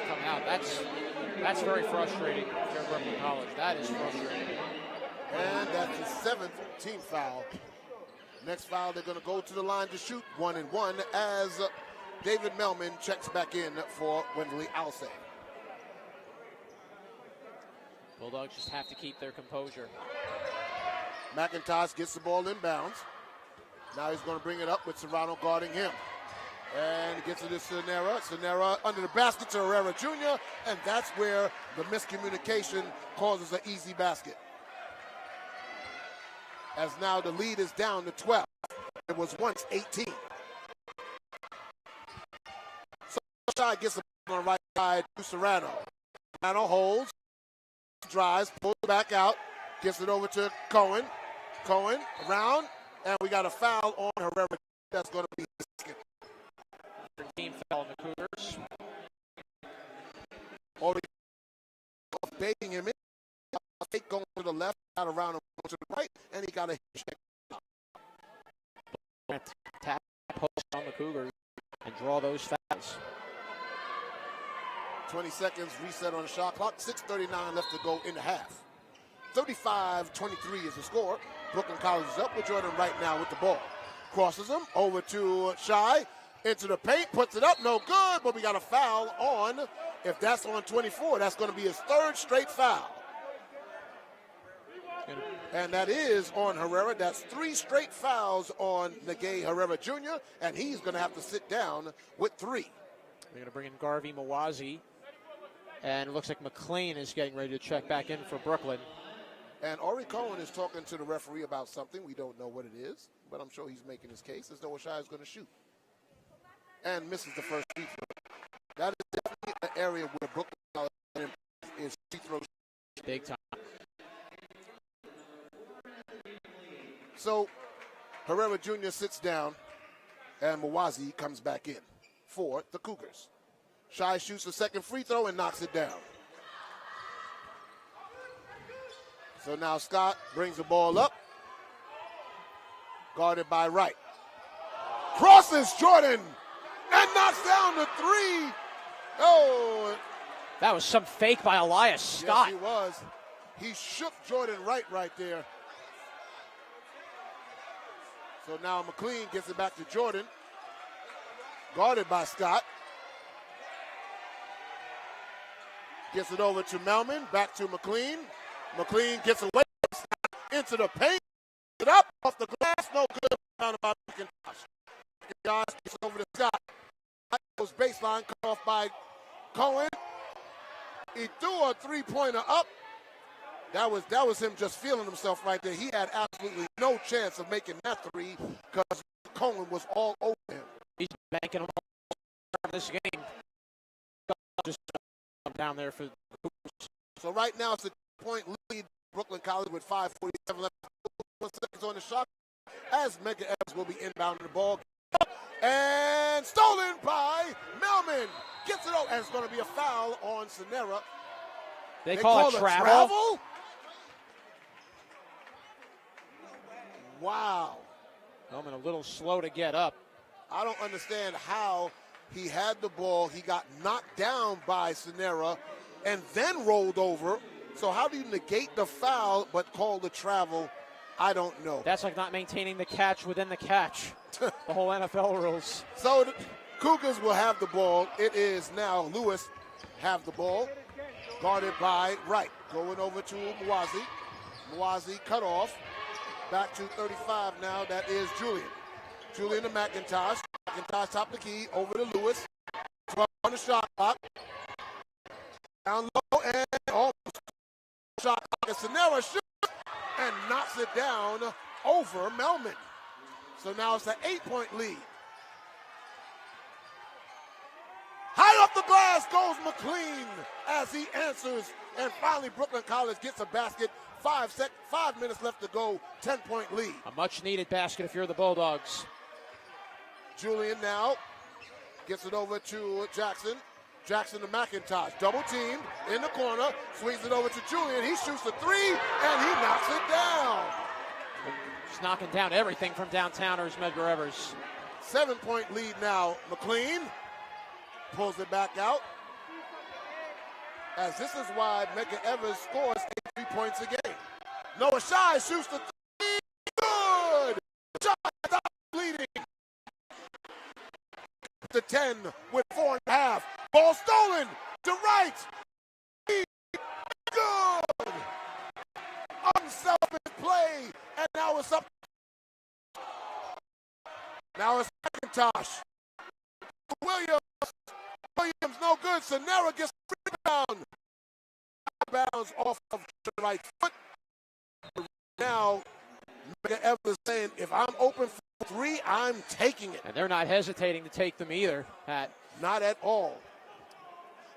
Coming out. That's very frustrating for Brooklyn College. That is frustrating. And that's the 7th team foul. Next foul, they're going to go to the line to shoot 1-1 as David Melman checks back in for Wendley Alston. Bulldogs just have to keep their composure. McIntosh gets the ball inbounds. Now he's going to bring it up with Serrano guarding him. And he gets it to Sonera. Sonera under the basket to Herrera Jr. And that's where the miscommunication causes an easy basket. As now the lead is down to 12. It was once 18. So Shy gets the ball on the right side to Serrano. Serrano holds, drives, pulls back out, gets it over to Cohen. Cohen around, and we got a foul on Herrera. That's going to be his second. Team foul on the Cougars. Already baiting him in. Fake going to the left, out around him to the right, and he got a check. Tap post on the Cougars and draw those fouls. 20 seconds reset on the shot clock. 6:39 left to go in the half. 35-23 is the score. Brooklyn College is up with Jordan right now with the ball. Crosses him over to Shy. Into the paint, puts it up, no good, but we got a foul on. If that's on 24, that's going to be his 3rd straight foul. And that is on Herrera. That's 3 straight fouls on Negay Herrera Jr., and he's going to have to sit down with 3. We're going to bring in Garvey Mawazi, and it looks like McLean is getting ready to check back in for Brooklyn. And Ori Cohen is talking to the referee about something. We don't know what it is, but I'm sure he's making his case as though Shai is going to shoot. And misses the first free throw. That is definitely an area where Brooklyn College is free throw. Big time. So Herrera Jr. sits down, and Mawazi comes back in for the Cougars. Shai shoots the second free throw and knocks it down. So now Scott brings the ball up, guarded by Wright. Crosses Jordan and knocks down the 3. Oh, that was some fake by Elias Scott. Yes, he was. He shook Jordan right there. So now McLean gets it back to Jordan, guarded by Scott. Gets it over to Melman, back to McLean. McLean gets away into the paint, it up off the glass, no good. Down by McIntosh. McIntosh gets over to Scott. Goes baseline, cut off by Cohen. He threw a 3-pointer up. That was him just feeling himself right there. He had absolutely no chance of making that 3 because Cohen was all over him. He's banking on this game. Just down there for. So right now it's a point lead. Brooklyn College with 5:47 left. 1 seconds on the shot. As Medgar Evans will be inbounding the ball. And stolen by Melman. Gets it out. And it's going to be a foul on Sonera. They call it travel? Wow. Melman a little slow to get up. I don't understand how he had the ball. He got knocked down by Sonera and then rolled over. So how do you negate the foul but call the travel? I don't know. That's like not maintaining the catch within the catch. The whole NFL rules. So the Cougars will have the ball. It is now Lewis have the ball. Guarded by Wright. Going over to Mawazi. Mawazi cut off. Back to 35 now. That is Julian. Julian to McIntosh. McIntosh top the key. Over to Lewis. 12 on the shot clock. Down low and almost shot clock. And Sonera shoots and knocks it down over Melman. So now it's an 8-point lead. High off the glass goes McLean as he answers. And finally Brooklyn College gets a basket. 5 minutes left to go. 10-point lead. A much-needed basket if you're the Bulldogs. Julian now gets it over to Jackson. Jackson to McIntosh. Double teamed in the corner. Swings it over to Julian. He shoots the 3 and he knocks it down. Just knocking down everything from downtowners, Medgar Evers. 7-point lead now. McLean pulls it back out. As this is why Medgar Evers scores 3 points a game. Noah Shy shoots the three. Good! Shy leading to 10 with 4.5. Ball stolen to right. Good! Unselfish play, and now it's up. Now it's McIntosh. Williams no good. Sonera gets the rebound. Bounds off of the right foot. Now, Medgar Evers saying, if I'm open for 3, I'm taking it. And they're not hesitating to take them either, Pat. Not at all.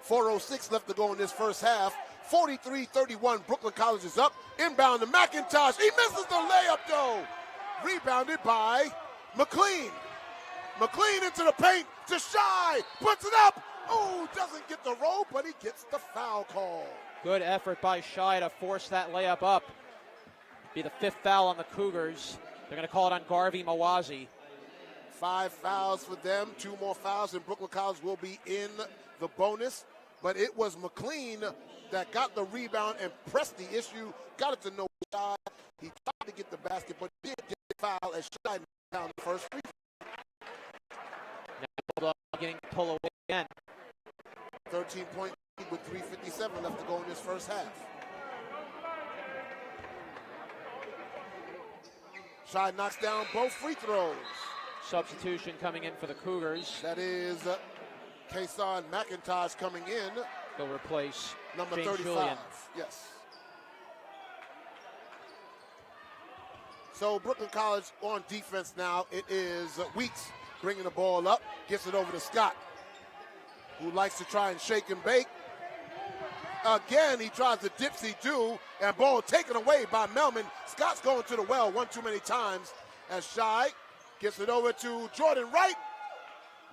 4:06 left to go in this first half. 43-31, Brooklyn College is up. Inbound to McIntosh. He misses the layup, though. Rebounded by McLean. McLean into the paint to Shy. Puts it up. Oh, doesn't get the roll, but he gets the foul call. Good effort by Shy to force that layup up. Be the 5th foul on the Cougars. They're going to call it on Garvey Mawazi. 5 fouls for them. 2 more fouls, and Brooklyn College will be in the bonus. But it was McLean that got the rebound and pressed the issue. Got it to no Shy. He tried to get the basket, but did get the foul as Shy knocked down the first free throw. Now Bulldog getting to pull away again. 13-point lead with 3:57 left to go in this first half. Shy knocks down both free throws. Substitution coming in for the Cougars. That is Kason McIntosh coming in. He'll replace number James 35. Julian. Yes. So Brooklyn College on defense now. It is Weeks bringing the ball up. Gets it over to Scott, who likes to try and shake and bake. Again, he tries to dipsy-do, and ball taken away by Melman. Scott's going to the well one too many times as Shy gets it over to Jordan Wright.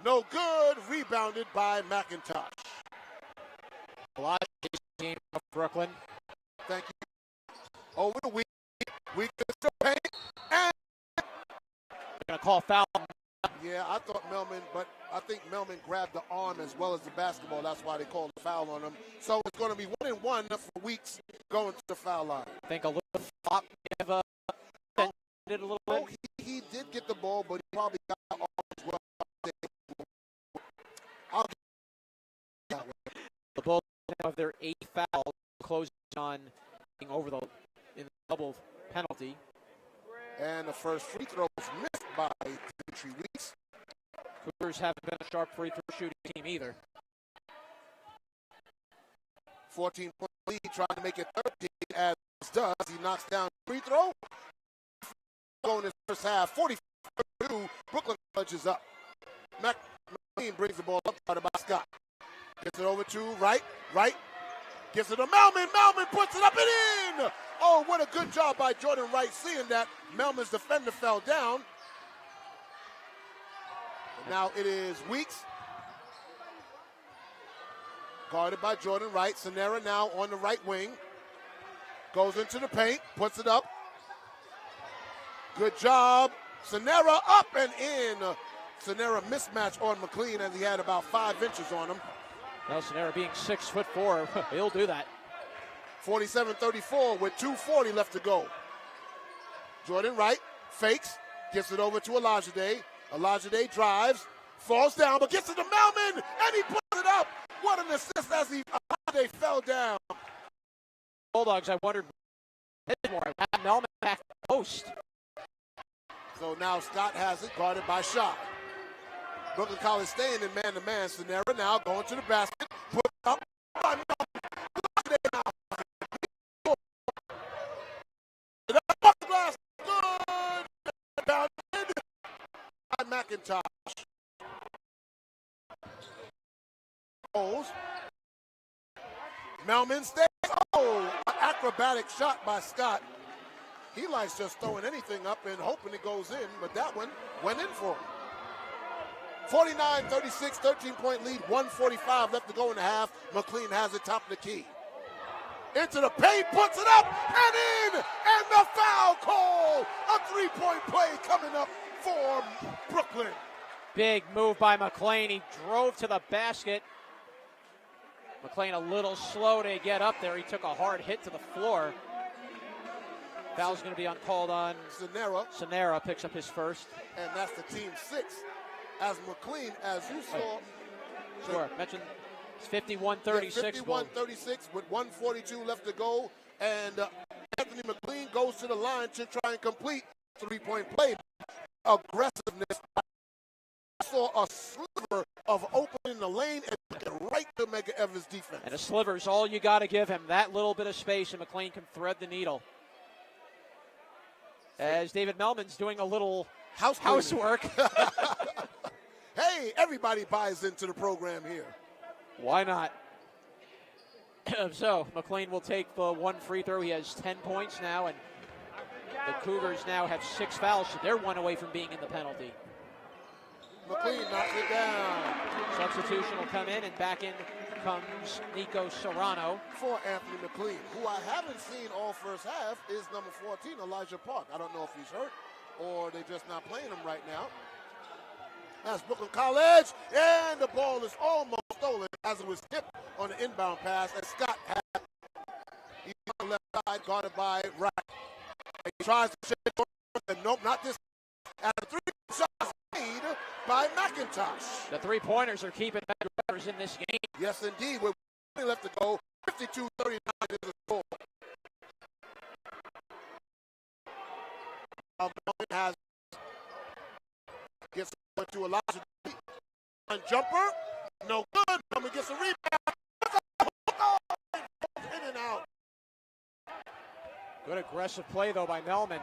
No good. Rebounded by McIntosh. Game of Brooklyn. Thank you. Over the week. Week is the paint. And they're going to call foul. yeah, I thought Melman, but I think Melman grabbed the arm as well as the basketball. That's why they called the foul on him. So it's going to be 1-1 for Weeks going to the foul line. I think a little flop may have did a little bit. Oh, he did get the ball, but he probably got the arm as well. The Bulls have their 8th foul, closing on being over in the double penalty. And the first free throw was missed by Dimitri Weeks. Cougars haven't been a sharp free throw shooting team either. 14-point lead, trying to make it 13 as does. He knocks down the free throw. Going in the first half, 42. Brooklyn College is up. McLean brings the ball up, started by Scott. Gets it over to Wright. Gives it to Melman. Melman puts it up and in. Oh, what a good job by Jordan Wright seeing that. Melman's defender fell down. And now it is Weeks. Guarded by Jordan Wright. Sonera now on the right wing. Goes into the paint. Puts it up. Good job. Sonera up and in. Sonera mismatch on McLean as he had about 5 inches on him. Well, Sonera being 6'4", he'll do that. 47-34 with 2:40 left to go. Jordan Wright fakes, gets it over to Olajide. Olajide drives, falls down, but gets it to Melman, and he puts it up. What an assist as Olajide fell down. Bulldogs, I wondered more. I had Melman back to the post. So now Scott has it, guarded by Shaw. Brooklyn College staying in man-to-man. Sonera now going to the basket, put up by Melman. Good. Bounded by McIntosh. Melman stays. Oh, an acrobatic shot by Scott. He likes just throwing anything up and hoping it goes in, but that one went in for him. 49-36, 13-point lead, 1:45 left to go in the half. McLean has it top of the key. into the paint, puts it up and in, and the foul call. A three-point play coming up for Brooklyn. Big move by McClain. He drove to the basket. McClain a little slow to get up there. He took a hard hit to the floor. Foul's going to be uncalled on Sanera. Sanera picks up his first. And that's the team 6. As McClain, as you saw. Sure, mentioned it's 51-36. 51-36 with 1:42 left to go. And Anthony McClain goes to the line to try and complete three-point play. Aggressiveness. I saw a sliver of opening the lane and took it right to Medgar Evers' defense. And a sliver is all you got to give him. That little bit of space, and McClain can thread the needle. As David Melman's doing a little housework. Hey, everybody buys into the program here. Why not? So, McClain will take the one free throw. He has 10 points now, and the Cougars now have 6 fouls, so they're one away from being in the penalty. McClain knocks it down. Substitution will come in, and back in comes Nico Serrano. For Anthony McClain, who I haven't seen all first half, is number 14, Elijah Park. I don't know if he's hurt or they're just not playing him right now. That's Brooklyn College, and the ball is almost stolen as it was tipped on the inbound pass, and Scott had he's on the left side, guarded by Rack. He tries to shake it, nope, not this. And 3 shots made by McIntosh. The three-pointers are keeping Medgar in this game. Yes, indeed. With 1 left to go, 52-39 is the score. Has gets to Elijah. And jumper, no good. Melman gets a rebound. In and out. Good aggressive play, though, by Melman.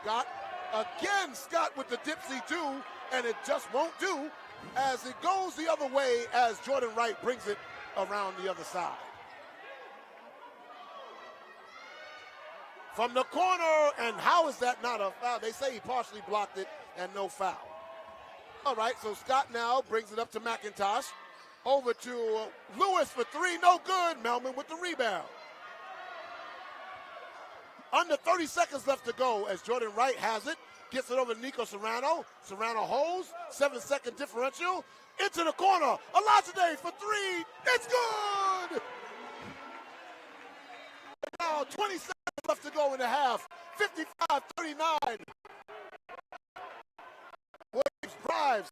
Scott, again, Scott with the dipsy do, and it just won't do as it goes the other way as Jordan Wright brings it around the other side. From the corner, and how is that not a foul? They say he partially blocked it and no foul. All right, so Scott now brings it up to McIntosh. Over to Lewis for 3, no good. Melman with the rebound. Under 30 seconds left to go as Jordan Wright has it. Gets it over to Nico Serrano. Serrano holds. 7-second differential. Into the corner. Elijah for 3. It's good! Now 20 seconds left to go in the half. 55-39. Williams drives.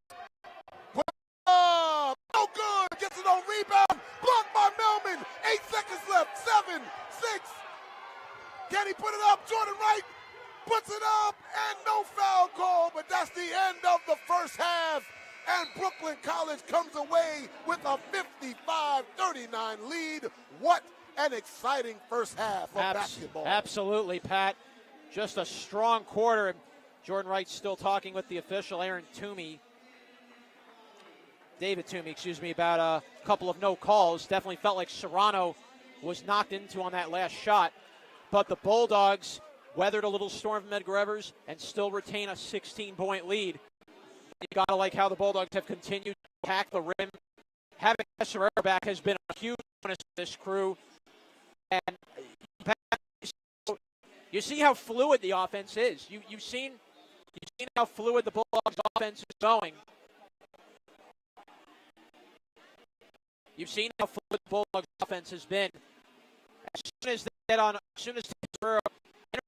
No good. Gets it on rebound. Blocked by Melman. 8 seconds left. 7, 6. Can he put it up? Jordan Wright puts it up, and no foul call, but that's the end of the first half. And Brooklyn College comes away with a 55-39 lead. What an exciting first half of basketball. Absolutely, Pat. Just a strong quarter. Jordan Wright still talking with the official, David Toomey, about a couple of no calls. Definitely felt like Serrano was knocked into on that last shot. But the Bulldogs weathered a little storm from Medgar Evers and still retain a 16-point lead. You got to like how the Bulldogs have continued to attack the rim. Having Serrano back has been a huge bonus to this crew. And you see how fluid the offense is. You've seen how fluid the Bulldogs offense is going. You've seen how fluid the Bulldogs offense has been. As soon as Serrano entered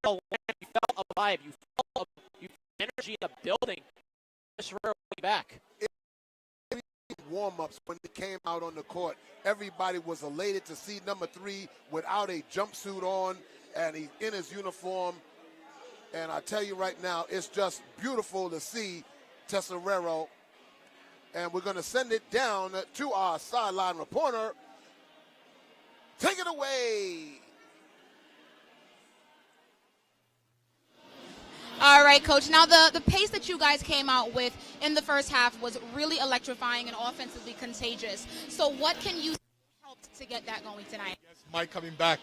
the line, you felt alive. You felt energy in the building. Serrano back. Warm-ups when he came out on the court. Everybody was elated to see number 3 without a jumpsuit on, and he's in his uniform. And I tell you right now, it's just beautiful to see Tesserero. And we're going to send it down to our sideline reporter. Take it away. All right, Coach. Now, the pace that you guys came out with in the first half was really electrifying and offensively contagious. So what can you help to get that going tonight? Yes, Mike coming back.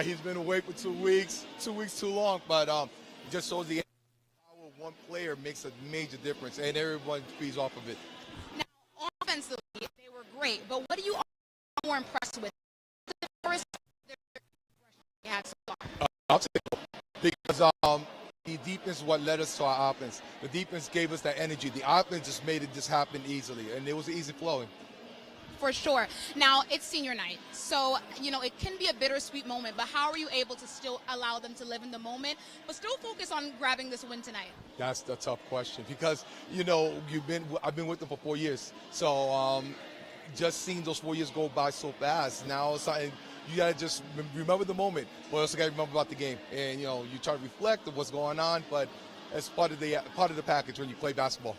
He's been away for 2 weeks. 2 weeks too long, but it just shows the power of one player makes a major difference, and everyone feeds off of it. Now, offensively, they were great, but what are you more impressed with? The first I'll say no. Because the defense is what led us to our offense. The defense gave us that energy. The offense just made it just happen easily, and it was easy flowing. For sure. Now, it's senior night, so, it can be a bittersweet moment, but how are you able to still allow them to live in the moment, but still focus on grabbing this win tonight? That's the tough question because, I've been with them for 4 years. So just seeing those 4 years go by so fast, now it's something you got to just remember the moment, but also got to remember about the game. And, you try to reflect on what's going on, but it's part of the package when you play basketball.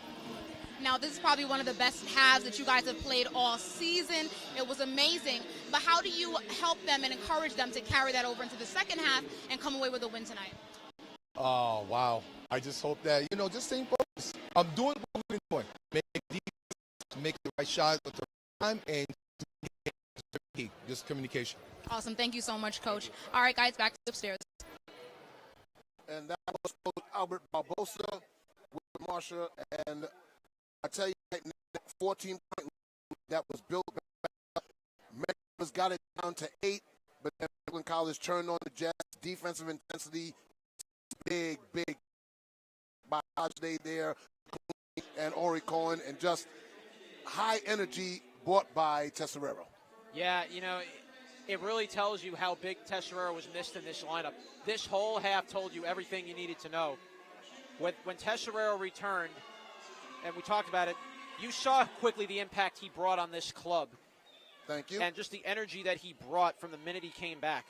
Now, this is probably one of the best halves that you guys have played all season. It was amazing. But how do you help them and encourage them to carry that over into the second half and come away with a win tonight? Oh, wow. I just hope that, just staying focused. I'm doing what we've been doing. Make the right shot at the right time, and just communication. Awesome. Thank you so much, Coach. All right, guys, back to upstairs. And that was Coach Albert Barbosa with Marsha, and I tell you right now, 14-point that was built. Medgar got it down to 8, but then Brooklyn College turned on the Jets. Defensive intensity, big by Hajday there, and Ori Cohen, and just high energy brought by Tesserero. Yeah, it really tells you how big Tesserero was missed in this lineup. This whole half told you everything you needed to know. When Tesserero returned, and we talked about it, you saw quickly the impact he brought on this club. Thank you. And just the energy that he brought from the minute he came back.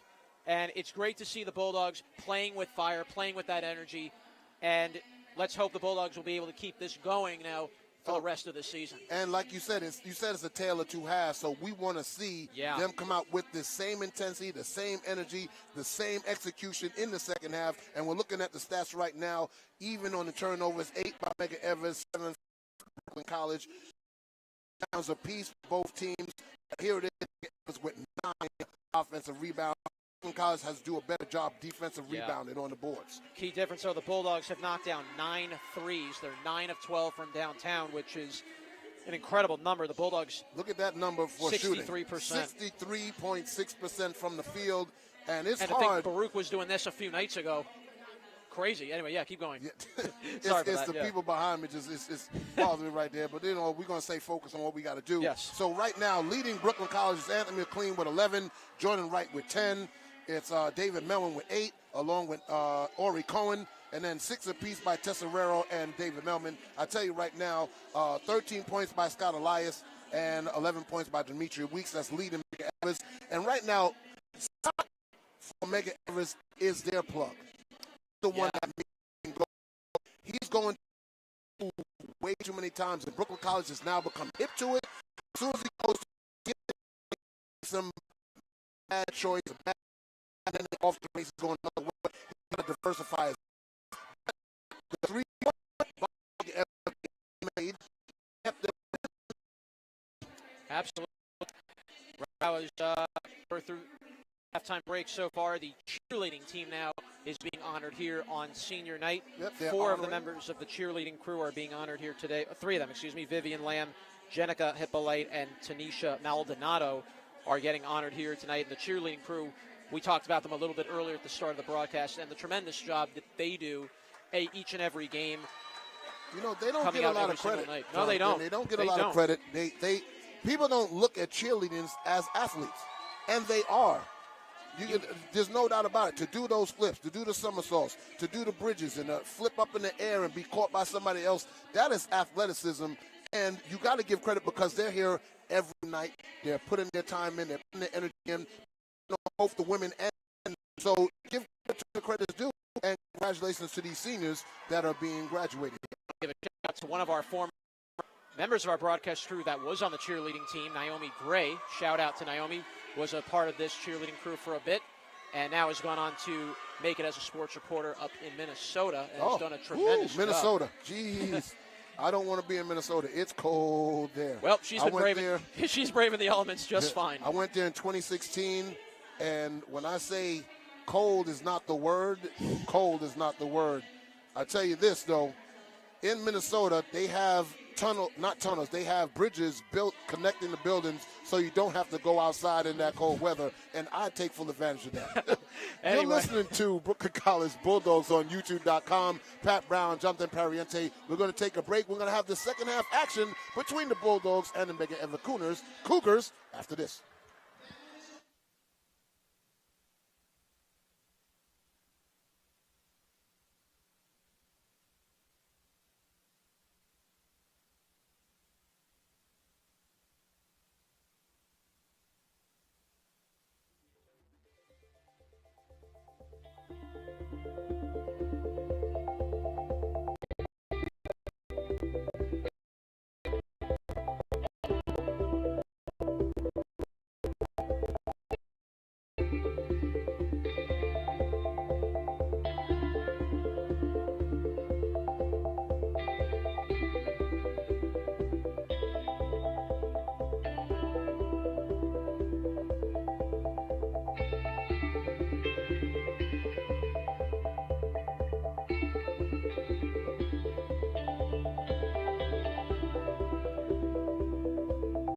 And it's great to see the Bulldogs playing with fire, playing with that energy. And let's hope the Bulldogs will be able to keep this going now for the rest of the season. And like you said, it's a tale of two halves, so we want to see them come out with the same intensity, the same energy, the same execution in the second half. And we're looking at the stats right now, even on the turnovers, 8 by Medgar Evers, 7 for Brooklyn College. Downs apiece for both teams. Here it is with 9 offensive rebounds. Brooklyn College has to do a better job defensive rebounding on the boards. Key difference, though, the Bulldogs have knocked down 9 threes. They're 9 of 12 from downtown, which is an incredible number. The Bulldogs, look at that number for 63%. shooting. 63.6% from the field, and it's and hard. I think Baruch was doing this a few nights ago. Crazy. Anyway, keep going. Yeah. Sorry it's about the that, people behind me, it's bothering me right there. But, we're going to stay focused on what we got to do. Yes. So right now, leading Brooklyn College is Anthony McLean with 11, Jordan Wright with 10. It's David Melvin with 8, along with Ori Cohen, and then 6 apiece by Tesserero and David Melvin. I tell you right now, 13 points by Scott Elias and 11 points by Dimitri Weeks. That's leading Medgar Evers. And right now, Scott for Medgar Evers is their plug. The one that can go. He's going to way too many times, and Brooklyn College has now become hip to it. As soon as he goes to get some bad choice, and then off the race is going another way, he's going to diversify. The 3-point made kept them. Absolutely. I was through halftime break so far. The cheerleading team now is being honored here on senior night. Yep, 4 of the members of the cheerleading crew are being honored here today. 3 of them, Vivian Lamb, Jenica Hippolyte, and Tanisha Maldonado are getting honored here tonight. And the cheerleading crew, we talked about them a little bit earlier at the start of the broadcast, and the tremendous job that they do each and every game. They don't get a lot of credit. No, they don't. They don't get a lot of credit. People don't look at cheerleaders as athletes, and they are. There's no doubt about it. To do those flips, to do the somersaults, to do the bridges, and flip up in the air and be caught by somebody else, that is athleticism. And you got to give credit because they're here every night. They're putting their time in. They're putting their energy in. Both the women and men. So give credit to the credit's due. And congratulations to these seniors that are being graduated. Give a shout out to one of our former members of our broadcast crew that was on the cheerleading team, Naomi Gray. Shout out to Naomi. Was a part of this cheerleading crew for a bit, and now has gone on to make it as a sports reporter up in Minnesota, and has done a tremendous job. Minnesota. Jeez. I don't want to be in Minnesota. It's cold there. Well, she's braving the elements just fine. I went there in 2016, and when I say cold is not the word, cold is not the word. I tell you this, though. In Minnesota, they have not tunnels. They have bridges built connecting the buildings so you don't have to go outside in that cold weather, and I take full advantage of that. Anyway. You're listening to Brooklyn College Bulldogs on YouTube.com. Pat Brown, Jonathan Pariente. We're going to take a break. We're going to have the second half action between the Bulldogs and the Medgar Evers Cougars after this.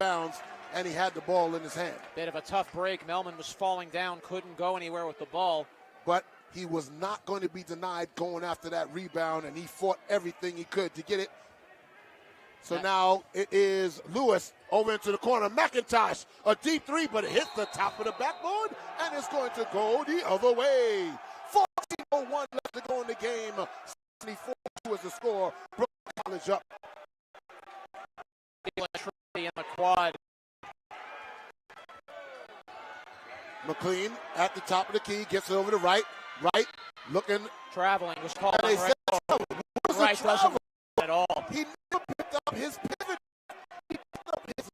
Bounds, and he had the ball in his hand. Bit of a tough break. Melman was falling down, couldn't go anywhere with the ball. But he was not going to be denied going after that rebound, and he fought everything he could to get it. So now it is Lewis over into the corner. McIntosh, a deep three, but it hits the top of the backboard, and it's going to go the other way. 14:01 left to go in the game. 74-2 is the score. Brooklyn College up. In the quad. McLean at the top of the key, gets it over to right, looking. Traveling was called And on they said travel. right. Doesn't at all. He never picked up his pivot. He picked up his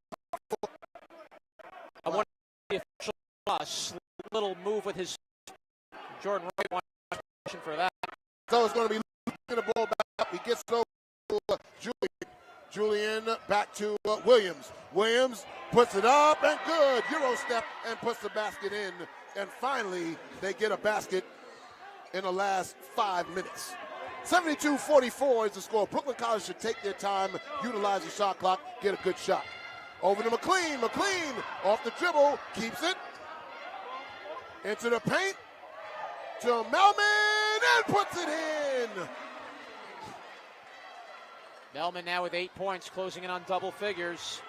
I wonder if a little move with his Jordan Wright wanted for that. So it's going to be looking the ball back up. He gets it over to Julian. Julian back to Williams. Williams puts it up and good. Euro step and puts the basket in. And finally, they get a basket in the last 5 minutes. 72-44 is the score. Brooklyn College should take their time, utilize the shot clock, get a good shot. Over to McLean. McLean off the dribble, keeps it. Into the paint to Melman and puts it in. Melman now with 8 points, closing in on double figures.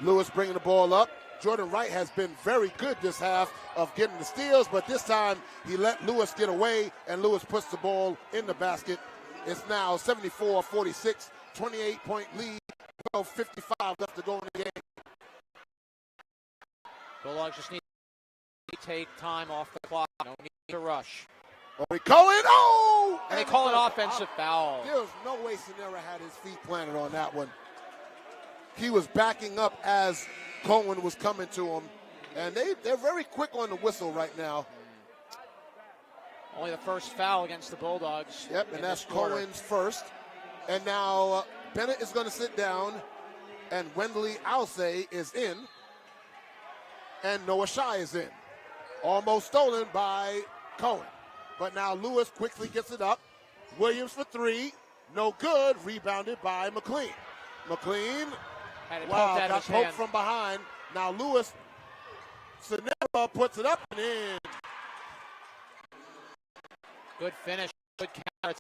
Lewis bringing the ball up. Jordan Wright has been very good this half of getting the steals, but this time he let Lewis get away, and Lewis puts the ball in the basket. It's now 74-46, 28-point lead, 12:55 left to go in the game. Bulldogs just need to take time off the clock. No need to rush. We call it, and they call an offensive foul. There's no way Sonera had his feet planted on that one. He was backing up as Cohen was coming to him, and they're very quick on the whistle right now. Only the first foul against the Bulldogs. Yep, and that's Cohen's first. And now Bennett is going to sit down, and Wendley Alsay is in, and Noah Shai is in. Almost stolen by Cohen. But now Lewis quickly gets it up. Williams for three. No good. Rebounded by McLean. McLean, got poked from behind. Now Lewis, Sonera puts it up and in. Good finish. Good counter.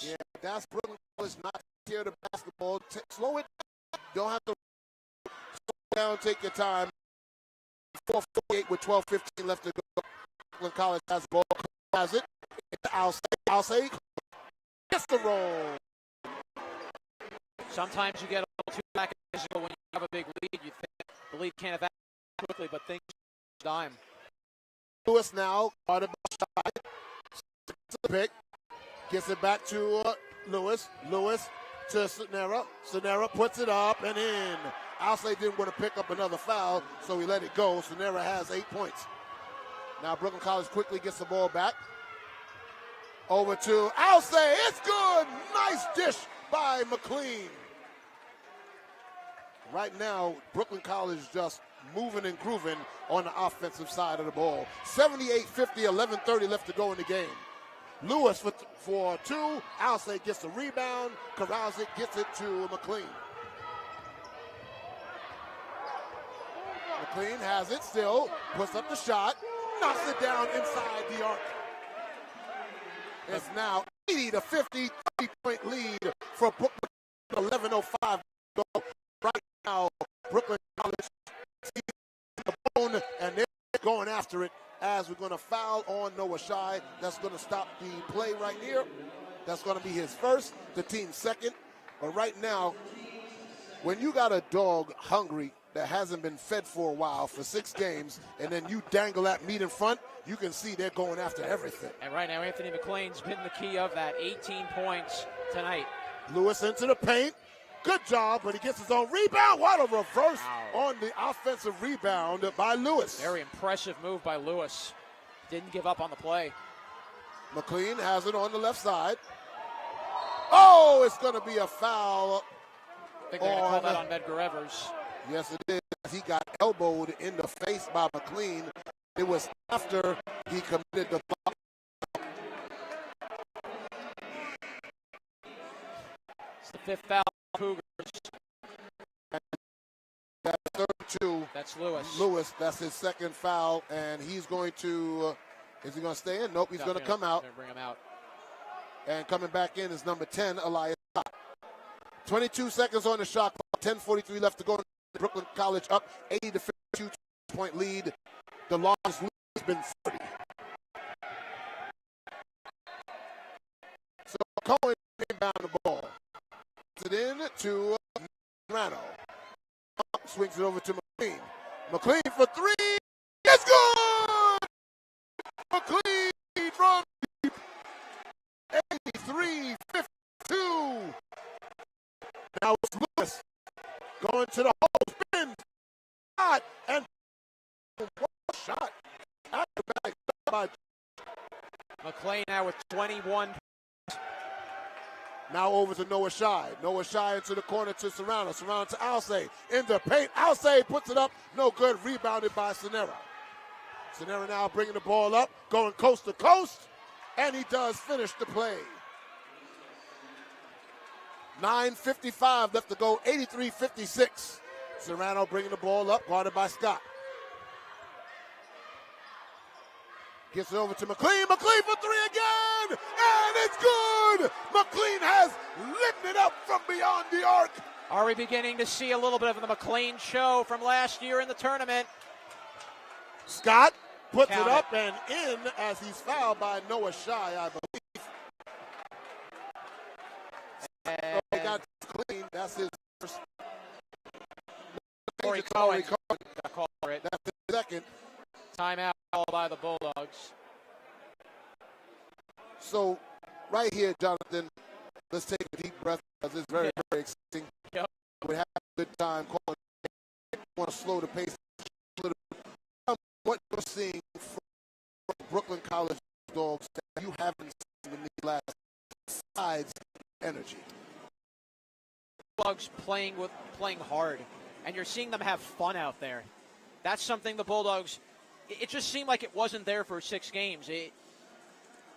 Yeah, that's Brooklyn College not here to basketball. Slow it down. Don't have to slow down. Take your time. 4:48 with 12:15 left to go. Brooklyn College has the ball. Has it. I'll say gets the roll. Sometimes you get a little too back when you have a big lead. You think the lead can't advance quickly, but things dime. Lewis now guarded by Shai. Pick. Gets it back to Lewis. Lewis to Sonera. Sonera puts it up and in. Alsay didn't want to pick up another foul, so he let it go. Sonera has 8 points. Now Brooklyn College quickly gets the ball back. Over to Alsay. It's good. Nice dish by McLean. Right now, Brooklyn College just moving and grooving on the offensive side of the ball. 78-50, 11:30 left to go in the game. Lewis for two. Alsay gets the rebound. Corrals it, gets it to McLean. McLean has it still, puts up the shot, knocks it down inside the arc. It's now 80 to 50, 3-point lead for Brooklyn. 11:05 to go. Right now, Brooklyn College sees the bone, and they're going after it as we're going to foul on Noah Shai. That's going to stop the play right here. That's going to be his first, the team's second. But right now, when you got a dog hungry that hasn't been fed for a while for 6 games, and then you dangle that meat in front, you can see they're going after everything. And right now, Anthony McLean's been the key of that. 18 points tonight. Lewis into the paint. Good job, but he gets his own rebound. What a reverse on the offensive rebound by Lewis. Very impressive move by Lewis. Didn't give up on the play. McLean has it on the left side. Oh, it's going to be a foul. I think they're going to call that on Medgar Evers. Yes, it is. He got elbowed in the face by McLean. It was after he committed the foul. It's the 5th foul. Cougars. That's 32. That's Lewis. Lewis, that's his second foul, and he's going to, is he going to stay in? Nope, he's going to come out. Bring him out. And coming back in is number 10, Elias Scott. 22 seconds on the shot clock, 10:43 left to go. Brooklyn College up 80 to 52 point lead. The longest lead has been 30. So Cohen inbound the ball. It in to Serrano. Swings it over to McLean. McLean for three. It's good! McLean from deep. 83-52. Now it's Lewis going to the hole. Spins. Shot. And what a shot. Acrobatic shot by McLean now with 21. Now over to Noah Shai. Noah Shai into the corner to Serrano. Serrano to Alsay. In the paint. Alsay puts it up. No good. Rebounded by Sonera. Sonera now bringing the ball up. Going coast to coast. And he does finish the play. 9:55 left to go. 83-56. Serrano bringing the ball up. Guarded by Scott. Gets it over to McLean. McLean for three again. And it's good. McLean has lit it up from beyond the arc. Are we beginning to see a little bit of the McLean show from last year in the tournament? Scott puts it up and in as he's fouled by Noah Shai, I believe. And so he got clean. That's his first. Corey Cohen got called for it. That's his second. Timeout called by the Bulldogs. So, right here, Jonathan, let's take a deep breath because it's very, very exciting. Yep. We have a good time calling. I want to slow the pace a little bit. What you're seeing from Brooklyn College Dogs that you haven't seen in these last sides energy. Bulldogs playing hard, and you're seeing them have fun out there. That's something the Bulldogs. It just seemed like it wasn't there for 6 games.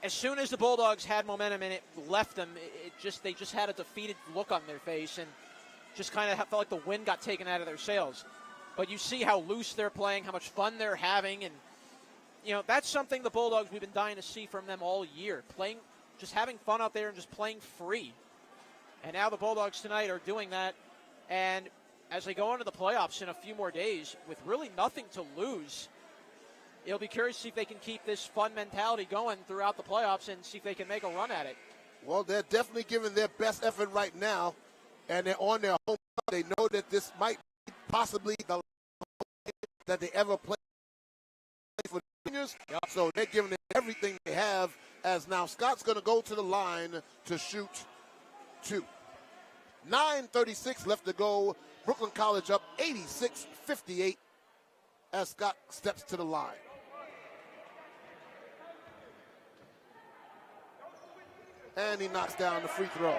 As soon as the Bulldogs had momentum and it left them, they just had a defeated look on their face and just kind of felt like the wind got taken out of their sails. But you see how loose they're playing, how much fun they're having, and that's something the Bulldogs we've been dying to see from them all year. Playing, just having fun out there and just playing free. And now the Bulldogs tonight are doing that. And as they go into the playoffs in a few more days with really nothing to lose, it'll be curious to see if they can keep this fun mentality going throughout the playoffs and see if they can make a run at it. Well, they're definitely giving their best effort right now, and they're on their home. They know that this might be possibly the last that they ever play for the juniors. Yep. So they're giving it everything they have, as now Scott's going to go to the line to shoot 2. 9:36 left to go. Brooklyn College up 86-58 as Scott steps to the line. And he knocks down the free throw.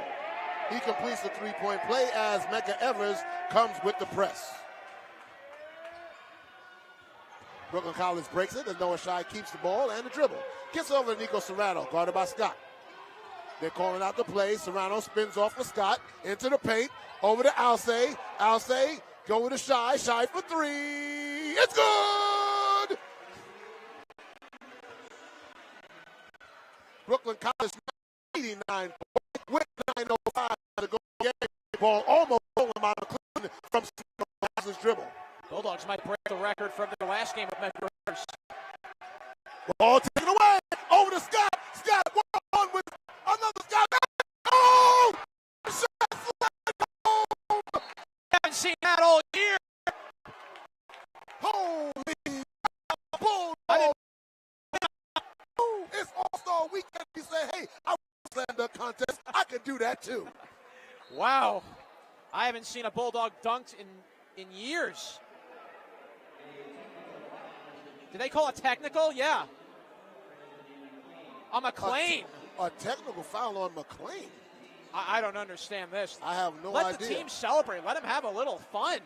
He completes the three-point play as Medgar Evers comes with the press. Brooklyn College breaks it as Noah Shai keeps the ball and the dribble. Gets over to Nico Serrano, guarded by Scott. They're calling out the play. Serrano spins off for Scott into the paint. Over to Alcé. Alcé, go to Shai. Shai for three. It's good! Brooklyn College 89 with 9:05 to go. Ball almost stolen by McLean from his dribble. Bulldogs might break the record from their last game with Medgar. Ball taken away. Over to Scott. Scott one with another Scott. Oh! Haven't seen that all year. Holy bull! It's All-Star Weekend. You say, hey, I want to slam dunk contest. I can do that too. Wow. I haven't seen a Bulldog dunked in years. Did they call a technical? Yeah. On McLean. A technical foul on McLean. I don't understand this. I have no idea. Let the team celebrate. Let them have a little fun.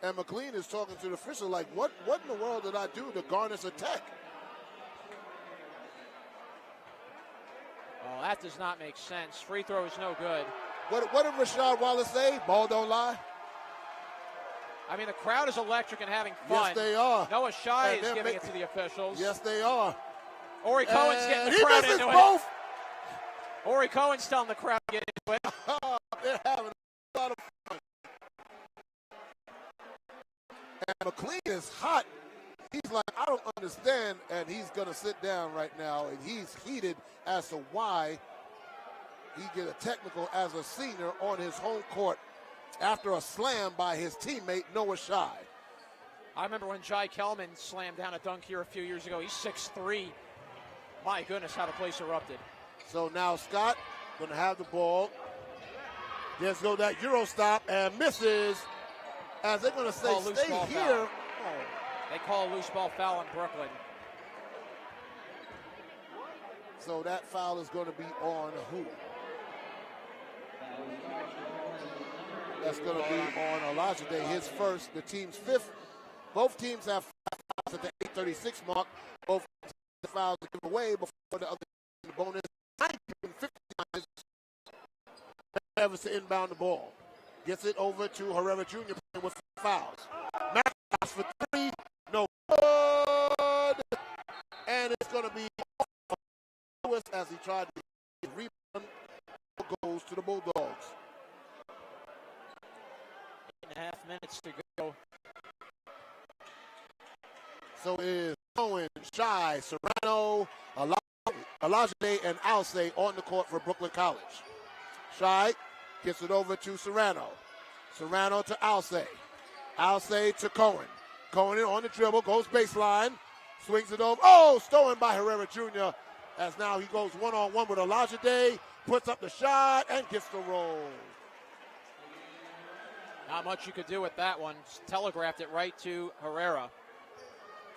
And McLean is talking to the official like, what in the world did I do to garnish a tech? Oh, that does not make sense. Free throw is no good. What did Rashad Wallace say? Ball don't lie. I mean, the crowd is electric and having fun. Yes, they are. Noah Shai is giving it to the officials. Yes, they are. Ori Cohen's getting the crowd into it. Ori Cohen's telling the crowd to get into it. They're having a lot of fun. And McLean is hot. He's like, I don't understand, and he's going to sit down right now, and he's heated as to why he get a technical as a senior on his home court after a slam by his teammate, Noah Shai. I remember when Jai Kelman slammed down a dunk here a few years ago. He's 6'3". My goodness, how the place erupted. So now Scott going to have the ball. There's go that Euro stop and misses. As they're going to say, stay here. They call a loose ball foul in Brooklyn. So that foul is going to be on who? That's going to be on Olajide, his first, the team's fifth. Both teams have 5 fouls at the 8:36 mark. Both fouls to give away before the other bonus. 59 Evans to inbound the ball. Gets it over to Herrera Jr. playing with fouls. Max for three. No good. And it's going to be Lewis as he tried to rebound. Goes to the Bulldogs. 8.5 minutes to go. So it is Cohen, Shai, Serrano, Olajide, and Alcé on the court for Brooklyn College. Shai gets it over to Serrano. Serrano to Alcé. Alcé to Cohen. Cohen on the dribble, goes baseline, swings it over. Oh, stolen by Herrera Jr. As now he goes one-on-one with Olajide, puts up the shot, and gets the roll. Not much you could do with that one. Just telegraphed it right to Herrera.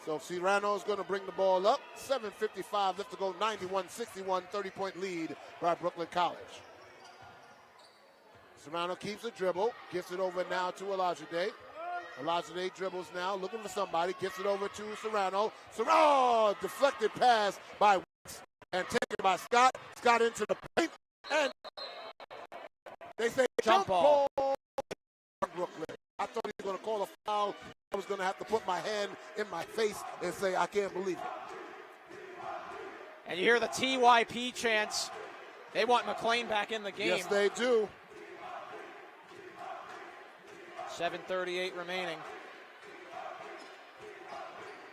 So Serrano's going to bring the ball up. 7:55 left to go, 91-61, 30-point lead by Brooklyn College. Serrano keeps the dribble, gets it over now to Olajide. Olajide dribbles now, looking for somebody, gets it over to Serrano. Serrano, deflected pass by Wicks and taken by Scott. Scott into the paint, and they say jump ball. Brooklyn. I thought he was going to call a foul. I was going to have to put my hand in my face and say, I can't believe it. And you hear the TYP chants. They want McLean back in the game. Yes, they do. 7:38 remaining.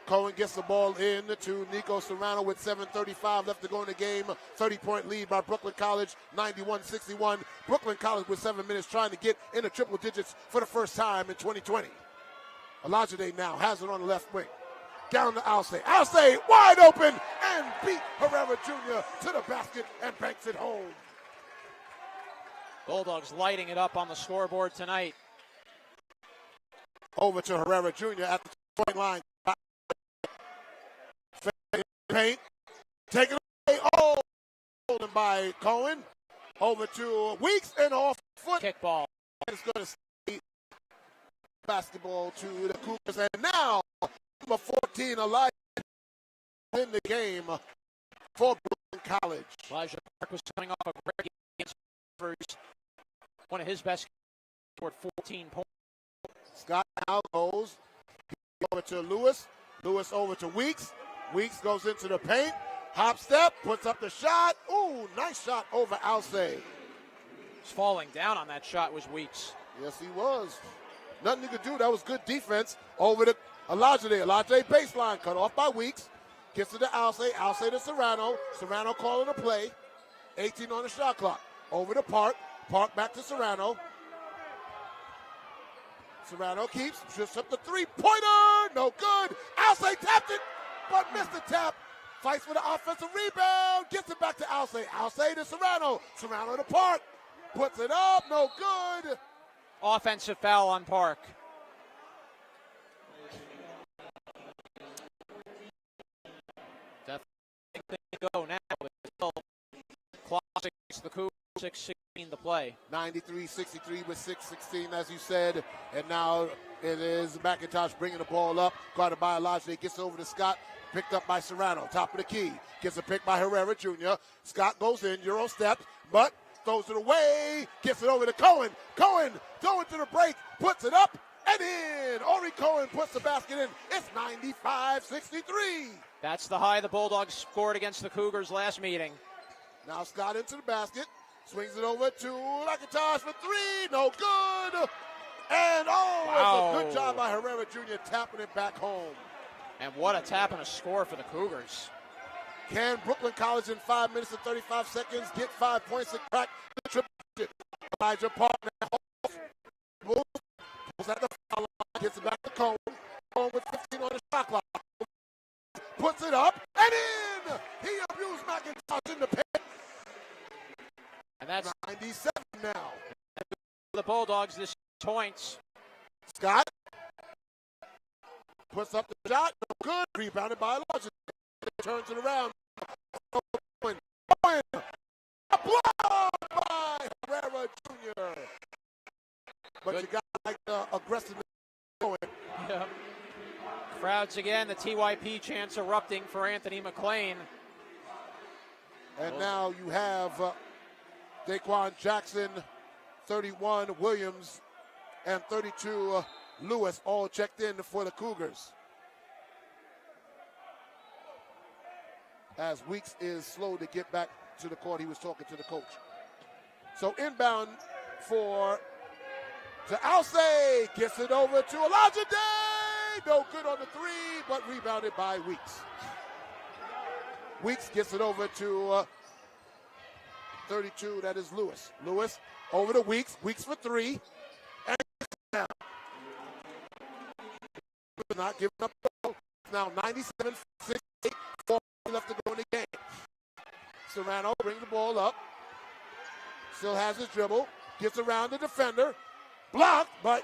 Cohen gets the ball in to Nico Serrano with 7:35 left to go in the game. 30-point lead by Brooklyn College, 91-61. Brooklyn College with 7 minutes trying to get into triple digits for the first time in 2020. Olajide now has it on the left wing. Down to Alcé. Alcé wide open and beat Herrera Jr. to the basket and banks it home. Bulldogs lighting it up on the scoreboard tonight. Over to Herrera Jr. at the point line. Paint. Taken away. Oh, stolen by Cohen. Over to Weeks and off foot. Kickball. It's going to stay basketball to the Cougars. And now Number 14, Elijah in the game for Brooklyn College. Elijah Park was coming off a great game against Rivers. One of his best games, scored 14 points. Scott now goes over to Lewis. Lewis over to Weeks. Weeks goes into the paint. Hop step, puts up the shot. Ooh, nice shot over Alcé. Falling down on that shot was Weeks. Yes, he was. Nothing you could do. That was good defense over to Elijah there. Elijah baseline cut off by Weeks. Gets it to Alcé. Alcé to Serrano. Serrano calling a play. 18 on the shot clock. Over to Park. Park back to Serrano. Serrano keeps, shoots up the three-pointer. No good. Alcé tapped it, but missed the tap. Fights for the offensive rebound. Gets it back to Alcé. Alcé to Serrano. Serrano to Park. Puts it up. No good. Offensive foul on Park. Definitely to go now, but still clock against the Cougars, 6:16 to play. 93-63 with 6:16, as you said. And now it is McIntosh bringing the ball up. Guarded by Elijah. Gets over to Scott. Picked up by Serrano. Top of the key. Gets a pick by Herrera Jr. Scott goes in. Euro steps, but throws it away. Gets it over to Cohen. Cohen going to the break. Puts it up and in. Ori Cohen puts the basket in. It's 95-63. That's the high the Bulldogs scored against the Cougars last meeting. Now Scott into the basket. Swings it over to McIntosh for three. No good. And wow. It's a good job by Herrera Jr. tapping it back home. And what a tap and a score for the Cougars. Can Brooklyn College in 5 minutes and 35 seconds get 5 points and crack the triple? Elijah Park now moves at the foul line, gets it back to Cohen. Cohen with 15 on the shot clock. Puts it up and in. He abused McIntosh in the paint. And that's 97 now. The Bulldogs this points. Scott puts up the shot. No good. Rebounded by Elijah. Turns it around. Cohen. A block by Herrera Jr. But good. You got like the aggressiveness going. Yeah. Crowds again. The TYP chants erupting for Anthony McLean. And now you have Daquan Jackson, 31 Williams, and 32 Lewis all checked in for the Cougars. As Weeks is slow to get back to the court, he was talking to the coach. So inbound to Alcé, gets it over to Elijah Day. No good on the three, but rebounded by Weeks. Weeks gets it over to 32, that is Lewis. Lewis over to Weeks. Weeks for three. And now. Not giving up the ball. Now 97-68, 4 left to go in the game. Serrano brings the ball up. Still has his dribble. Gets around the defender. Blocked, but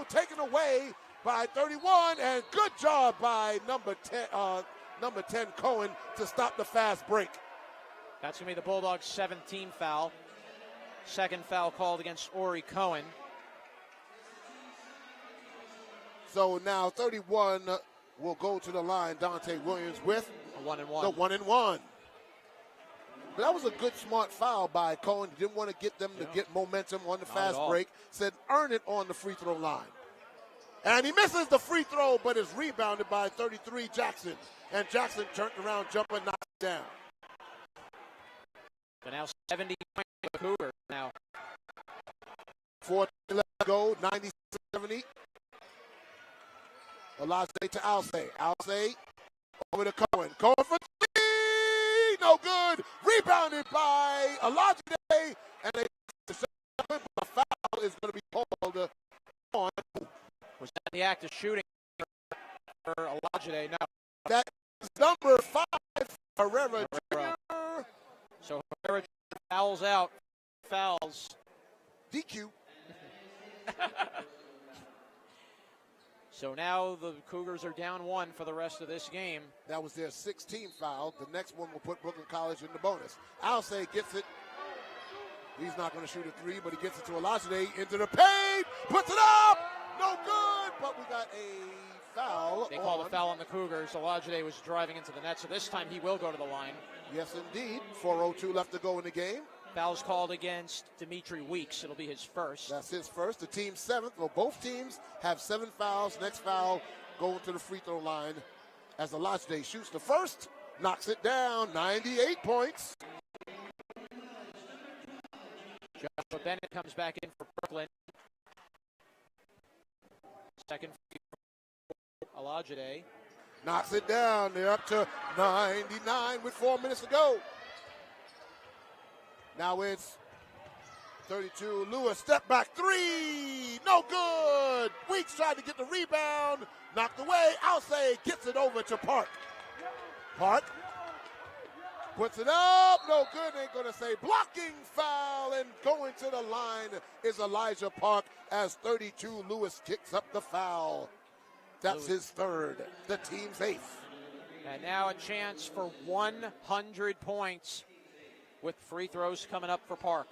taken away by 31. And good job by number 10 Cohen to stop the fast break. That's going to be the Bulldogs' 17th foul. Second foul called against Ori Cohen. So now 31 will go to the line. Dante Williams with a 1-and-1. The 1-and-1. But that was a good, smart foul by Cohen. Didn't want to get them to get momentum on the fast break. Said earn it on the free throw line. And he misses the free throw, but is rebounded by 33 Jackson. And Jackson turned around, jumper, knocked it down. So now 70 points for the Cougars now. 4 left to go, 90-70. Elijah to Alcé. Alcé over to Cohen. Cohen for three. No good. Rebounded by Elijah Day. And the foul is going to be called on. Was that the act of shooting for Elijah Day? No. That is number 5, Herrera Jr. So Herrera fouls out. Fouls. DQ. So now the Cougars are down 1 for the rest of this game. That was their 16th foul. The next one will put Brooklyn College in the bonus. Alcé gets it. He's not going to shoot a three, but he gets it to Elijah Day into the paint. Puts it up. No good, but we got a foul. They called a foul on the Cougars. Olajide was driving into the net, so this time he will go to the line. Yes, indeed. 4:02 left to go in the game. Foul's called against Dimitri Weeks. It'll be his first. That's his first. The team's seventh. Well, both teams have 7 fouls. Next foul going to the free throw line as Olajide shoots the first, knocks it down, 98 points. Joshua Bennett comes back in for Brooklyn. Second free throw, Olajide. Knocks it down. They're up to 99 with 4 minutes to go. Now it's 32. Lewis, step back three. No good. Weeks tried to get the rebound. Knocked away. Alsay gets it over to Park. Park puts it up. No good. Ain't going to say blocking foul. And going to the line is Elijah Park as 32. Lewis kicks up the foul. That's his third. The team's eighth. And now a chance for 100 points with free throws coming up for Park.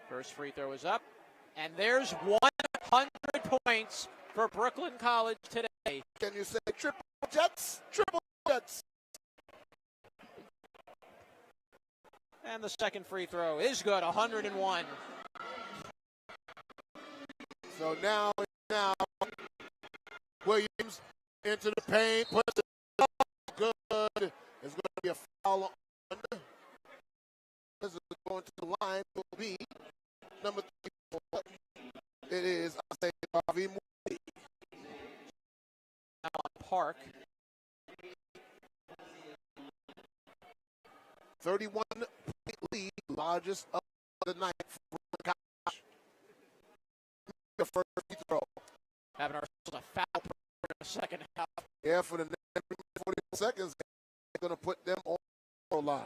First free throw is up. And there's 100 points for Brooklyn College today. Can you say triple jets? Triple jets. And the second free throw is good, 101. So now Williams into the paint, puts it up, good. It's going to be a foul on. This is going to the line. Will be number 34. It is, I say, Harvey Moody. Now on Park. 31-point lead, largest of the night for College. The first free throw. Having ourselves a foul in the second half. Yeah, for the next 40 seconds, they're going to put them on the line.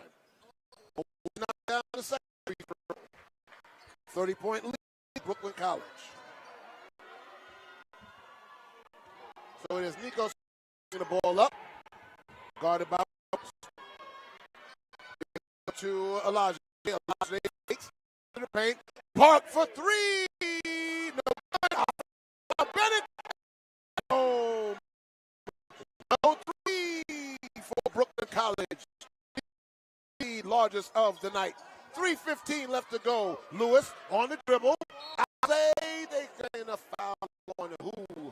Knock down the second free throw. 30-point lead, Brooklyn College. So it is Nico getting the ball up, guarded by to Elijah. Elijah takes to the paint. Park for three. No good. Bennett. Oh, no three for Brooklyn College. The largest of the night. 3:15 left to go. Lewis on the dribble. I say they saying a foul on who?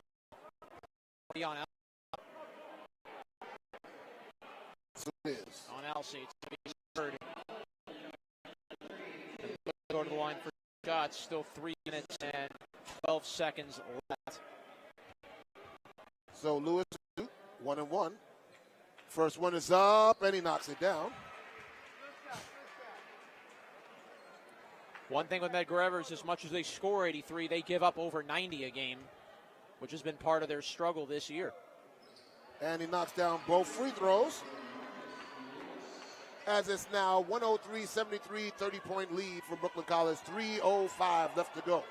On So it is. on Alcee to be third. Go to the line for shots. Still 3 minutes and 12 seconds left. So Lewis 1-1. First one is up and he knocks it down. One thing with Medgar Evers, as much as they score 83, they give up over 90 a game, which has been part of their struggle this year. And he knocks down both free throws. As it's now 103-73, 30-point lead for Brooklyn College. 3:05 left to go.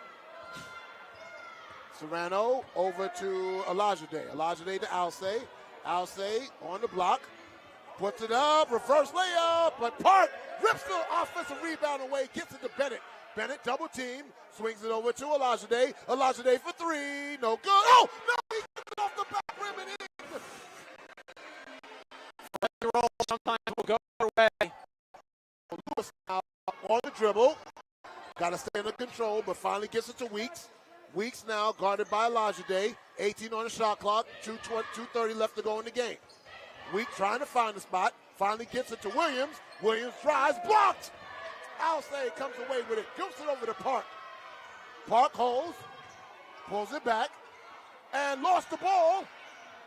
Serrano over to Olajide. Olajide to Alsay. Alsay on the block. Puts it up. Reverse layup. But Park rips the offensive rebound away. Gets it to Bennett. Bennett double team. Swings it over to Olajide. Olajide for three. No good. Oh, no. He gets it off the back rim and in. Sometimes will go their way. Lewis now on the dribble. Got to stay under control, but finally gets it to Weeks. Weeks now guarded by Olajide. 18 on the shot clock. 2:30 left to go in the game. Weeks trying to find the spot. Finally gets it to Williams. Williams drives. Blocked. Alsay comes away with it. Gives it over to Park. Park holds. Pulls it back. And lost the ball.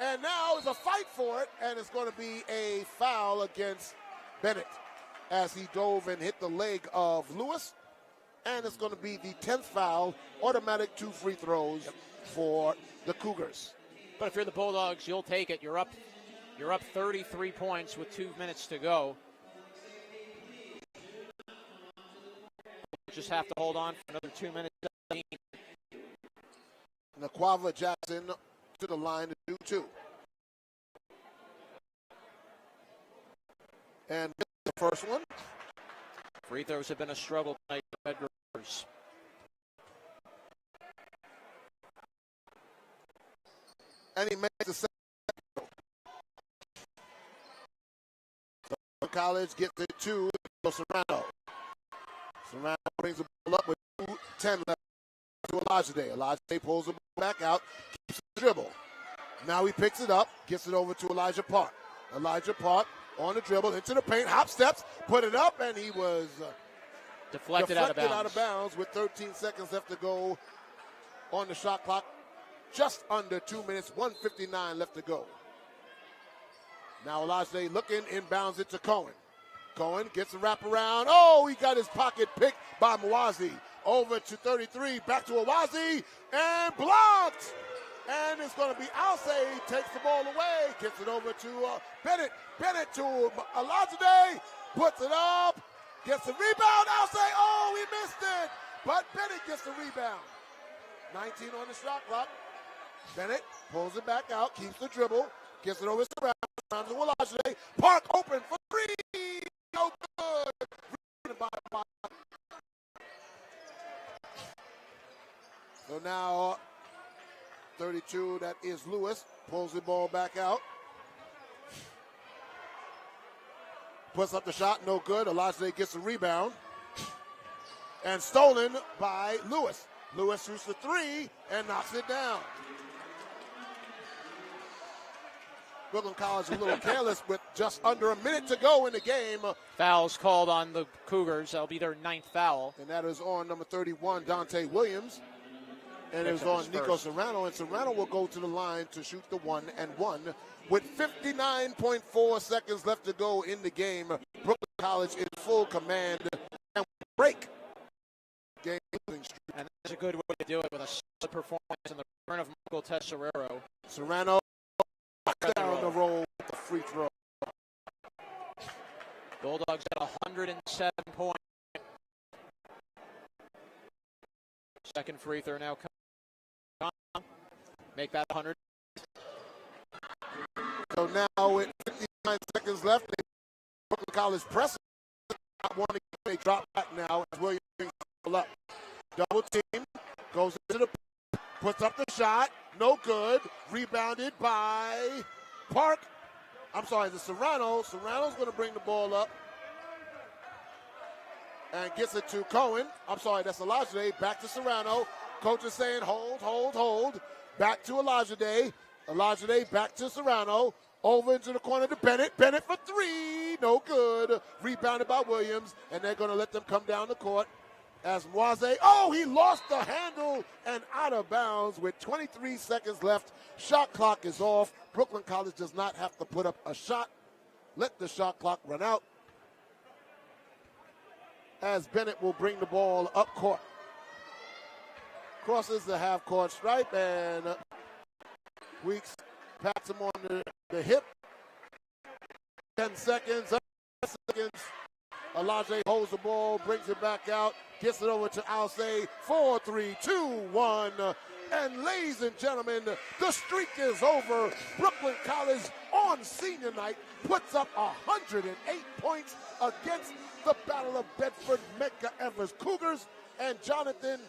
And now is a fight for it, and it's going to be a foul against Bennett as he dove and hit the leg of Lewis. And it's going to be the 10th foul, automatic 2 free throws for the Cougars. But if you're the Bulldogs, you'll take it. You're up 33 points with 2 minutes to go. Just have to hold on for another 2 minutes. Naquava Jackson to the line to do 2. And the first one. Free throws have been a struggle tonight for Medgar Evers. and he makes the second. So College gets it to Serrano. Serrano brings the ball up with 2:10 left to Olajide. Olajide pulls the ball back out, keeps the dribble. Now he picks it up, gets it over to Elijah Park. Elijah Park on the dribble, into the paint, hop steps, put it up, and he was deflected out of bounds with 13 seconds left to go on the shot clock. Just under 2 minutes, 1:59 left to go. Now Olajide looking, inbounds it to Cohen. Cohen gets a wraparound. Oh, he got his pocket picked by Mwazi. Over to 33, back to Awazi, and blocked. And it's going to be Alcé, takes the ball away, gets it over to Bennett. Bennett to Olajide, puts it up, gets the rebound. Alcé, oh, he missed it. But Bennett gets the rebound. 19 on the shot clock. Bennett pulls it back out, keeps the dribble, gets it over to Serrano to Olajide. Park open for three. No good. So now 32, that is Lewis, pulls the ball back out. Puts up the shot, no good. Olajide gets the rebound. And stolen by Lewis. Lewis shoots the three and knocks it down. Brooklyn College a little careless with just under a minute to go in the game. Fouls called on the Cougars. That'll be their 9th foul. And that is on number 31, Dante Williams. And it was on Nico Serrano. And Serrano will go to the line to shoot the 1-and-1 with 59.4 seconds left to go in the game. Brooklyn College in full command and break. Game losing streak. And that's a good way to do it with a solid performance in the return of Michael Tesserero. Serrano down the roll with the free throw. Bulldogs at 107 points. Second free throw now coming. Make that 100. So now with 59 seconds left, Brooklyn College pressing. They drop back now as Williams brings the ball up. Double team, goes into the, puts up the shot, no good. Rebounded by Park. I'm sorry, the Serrano. Serrano's going to bring the ball up and gets it to Cohen. I'm sorry, that's Olajide. Back to Serrano. Coach is saying hold, hold, hold. Back to Olajide. Olajide back to Serrano. Over into the corner to Bennett. Bennett for three. No good. Rebounded by Williams. And they're going to let them come down the court as Mwazi. Oh, he lost the handle and out of bounds with 23 seconds left. Shot clock is off. Brooklyn College does not have to put up a shot. Let the shot clock run out as Bennett will bring the ball up court. Crosses the half-court stripe, and Weeks pats him on the hip. 10 seconds, 10 seconds. Olajide holds the ball, brings it back out, gets it over to Alcé. 4, 3, 2, 1. And ladies and gentlemen, the streak is over. Brooklyn College on senior night puts up 108 points against the Battle of Bedford Medgar Evers Cougars. And Jonathan,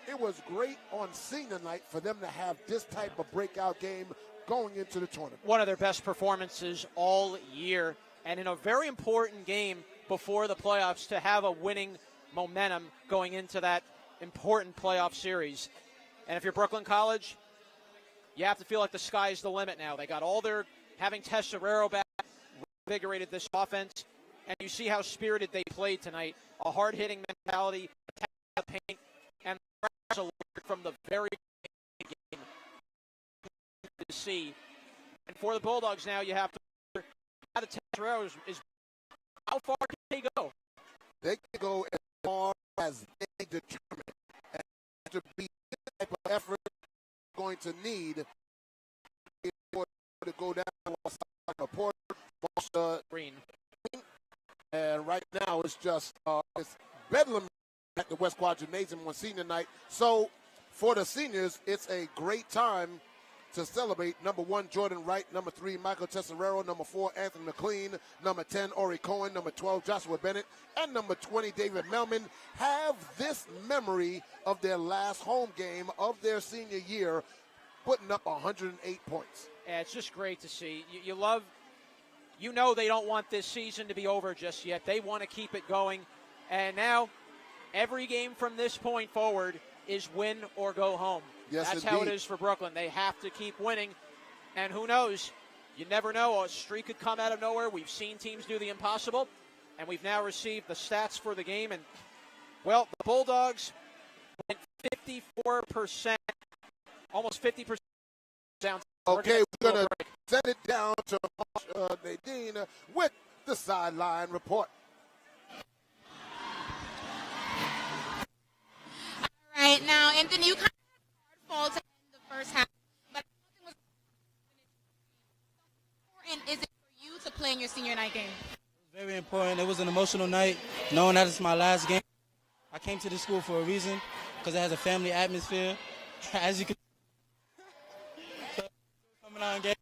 it was great on senior night for them to have this type of breakout game going into the tournament. One of their best performances all year, and in a very important game before the playoffs to have a winning momentum going into that important playoff series. And if you're Brooklyn College, you have to feel like the sky's the limit now. They got all their, having Tesserero back, reinvigorated this offense, and you see how spirited they played tonight. A hard-hitting mentality, attack the paint, and from the very game to see. And for the Bulldogs now, you have to, how the Tesserero is how far can they go? They can go as far as they determine. And to be this type of effort, going to need to go down a Porter, Green. And right now it's just it's bedlam at the West Quad Gymnasium on senior night. So for the seniors, it's a great time to celebrate. Number 1, Jordan Wright. Number 3, Michael Tesserero. Number 4, Anthony McLean. Number 10, Ori Cohen. Number 12, Joshua Bennett. And number 20, David Melman, have this memory of their last home game of their senior year putting up 108 points. Yeah, it's just great to see. You love, you know they don't want this season to be over just yet. They want to keep it going. And now every game from this point forward is win or go home. Yes, That's indeed. how it is for Brooklyn. They have to keep winning. And who knows? You never know. A streak could come out of nowhere. We've seen teams do the impossible. And we've now received the stats for the game. And, well, the Bulldogs went 54%, almost 50% down. Okay, we're going to send it down to Nadine with the sideline report. All right, now, Anthony, you kind of had a hard fall to end the first half, but nothing was important. Is it for you to play in your senior night game? Very important. It was an emotional night, knowing that it's my last game. I came to this school for a reason, because it has a family atmosphere. As you can so, coming out and getting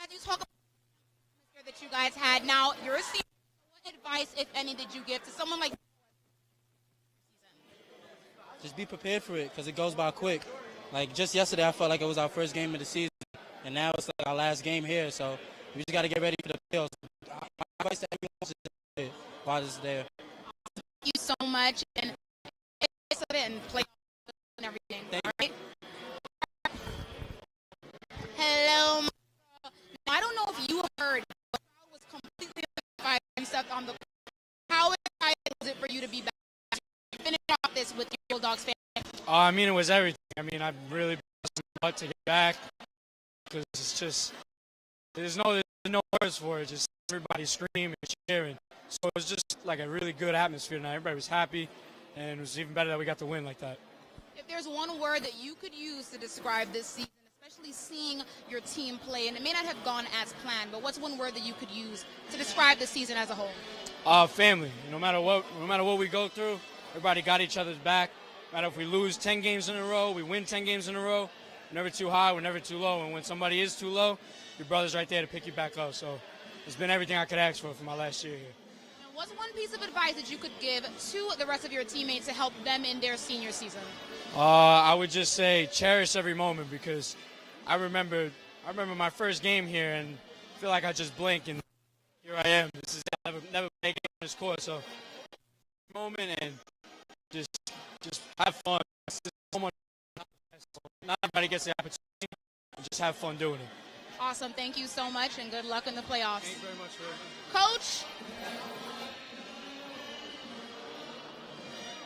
As you talk about the atmosphere that you guys had, now you're a senior. What advice, if any, did you give to someone like just be prepared for it, because it goes by quick. Like, just yesterday, I felt like it was our first game of the season, and now it's like our last game here, so we just got to get ready for the playoffs. My advice to everyone is just do it while it's there. you so much and play and everything? All right. Hello. Now, I don't know if you heard, but the crowd was completely fired and stuff on the. How excited was it for you to be back? Finish off this with your Bulldogs fan. I mean, it was everything. I mean, I'm really busting to get back because it's just there's no words for it. Just everybody screaming and cheering. So it was just like a really good atmosphere tonight. Everybody was happy, and it was even better that we got the win like that. If there's one word that you could use to describe this season, especially seeing your team play, and it may not have gone as planned, but what's one word that you could use to describe the season as a whole? Family. No matter what we go through, everybody got each other's back. No matter if we lose 10 games in a row, we win 10 games in a row. We're never too high, we're never too low. And when somebody is too low, your brother's right there to pick you back up. So it's been everything I could ask for my last year here. Now, what's one piece of advice that you could give to the rest of your teammates to help them in their senior season? I would just say cherish every moment, because I remember my first game here and I feel like I just blinked and here I am. This is never played a game on this court, so moment and just have fun. Not everybody gets the opportunity. Just have fun doing it. Awesome. Thank you so much, and good luck in the playoffs. Thank you very much, Coach.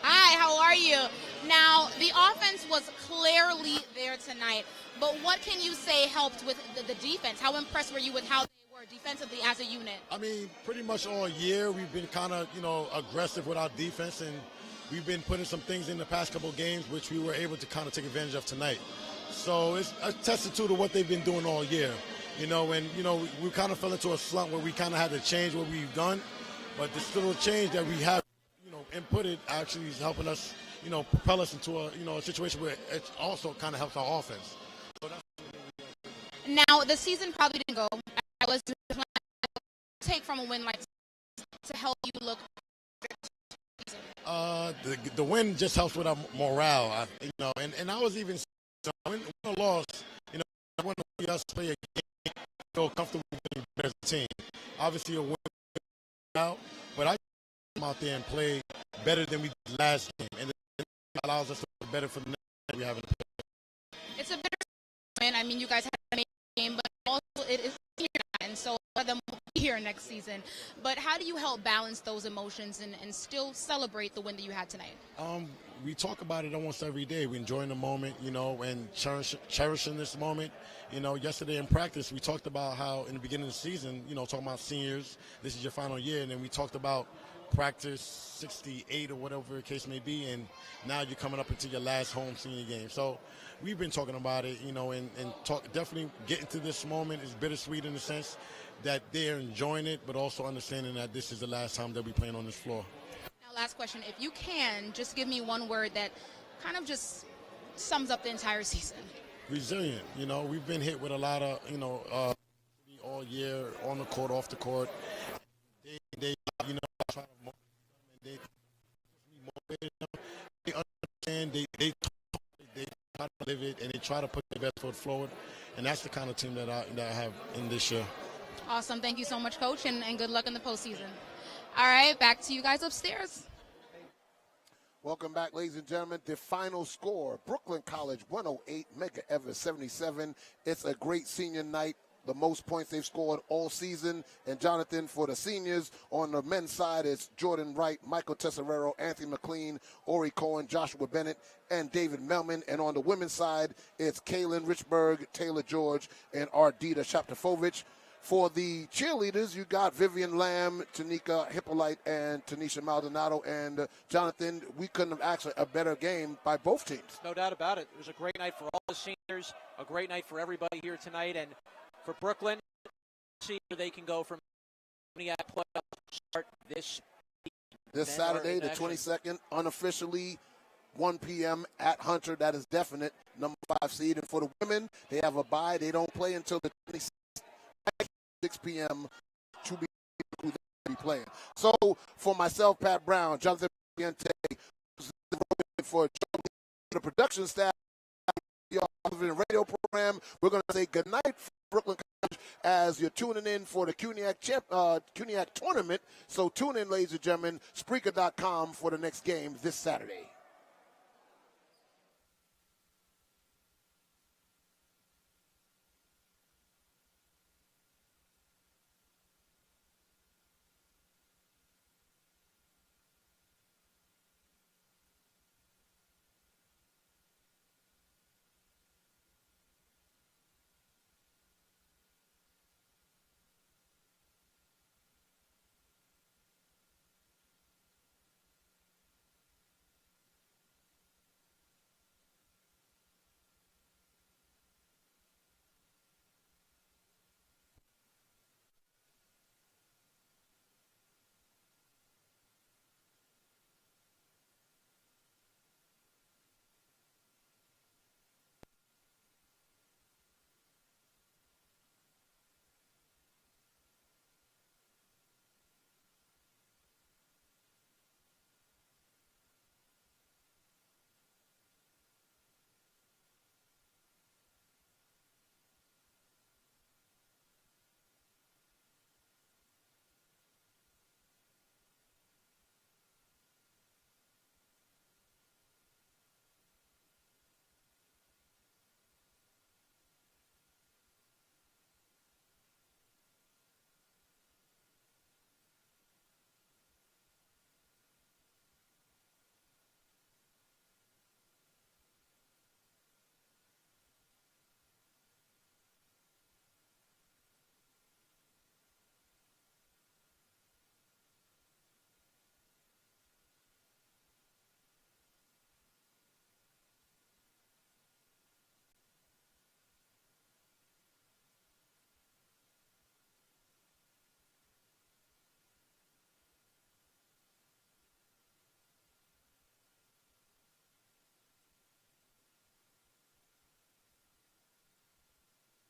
Hi, how are you? Now, the offense was clearly there tonight, but what can you say helped with the defense? How impressed were you with how they were defensively as a unit? I mean, pretty much all year we've been kind of, aggressive with our defense, and we've been putting some things in the past couple of games which we were able to kind of take advantage of tonight. So it's a testament to what they've been doing all year. We kind of fell into a slump where we kind of had to change what we've done, but this little change that we have, inputted actually is helping us, propel us into a situation where it also kind of helps our offense. So that's Now, the season probably didn't go as planned. Take from a win like this to help you look. the win just helps with our morale, and I was even win or loss, I want to see us play a game, feel comfortable being better as a team. Obviously, a win out, but I come out there and play better than we did last game, and it allows us to play better for the next game we have in the play. It's a bitter win. I mean, you guys had a amazing game, but also it is here, and so a lot of them will be here next season. But how do you help balance those emotions and still celebrate the win that you had tonight? We talk about it almost every day. We're enjoying the moment, and cherishing this moment. Yesterday in practice, we talked about how in the beginning of the season, talking about seniors, this is your final year, and then we talked about practice 68 or whatever the case may be, and now you're coming up into your last home senior game. So we've been talking about it, and definitely getting to this moment is bittersweet in the sense that they're enjoying it, but also understanding that this is the last time they'll be playing on this floor. Now, last question. If you can, just give me one word that kind of just sums up the entire season. Resilient. We've been hit with a lot of, all year, on the court, off the court. They try to motivate them, and they motivate them. They understand, they try to live it, and they try to put their best foot forward. And that's the kind of team that I have in this year. Awesome. Thank you so much, Coach, and good luck in the postseason. All right, back to you guys upstairs. Welcome back, ladies and gentlemen. The final score, Brooklyn College 108, Medgar Evers 77. It's a great senior night. The most points they've scored all season. And Jonathan, for the seniors, on the men's side, it's Jordan Wright, Michael Tesserero, Anthony McLean, Ori Cohen, Joshua Bennett, and David Melman. And on the women's side, it's Kaylin Richburg, Taylor George, and Ardita Shaptovich. For the cheerleaders, you got Vivian Lamb, Tanika Hippolyte, and Tanisha Maldonado. And Jonathan, we couldn't have asked for a better game by both teams. No doubt about it. It was a great night for all the seniors, a great night for everybody here tonight. And for Brooklyn, see where they can go from CUNYAC playoffs start this Saturday, the 22nd, unofficially 1 p.m. at Hunter. That is definite, number 5 seed. And for the women, they have a bye. They don't play until the 26th. 6 p.m. to be who they be playing. So for myself, Pat Brown, Jonathan for the production staff, the radio program, we're going to say goodnight from Brooklyn College as you're tuning in for the CUNYAC tournament. So tune in, ladies and gentlemen, Spreaker.com for the next game this Saturday.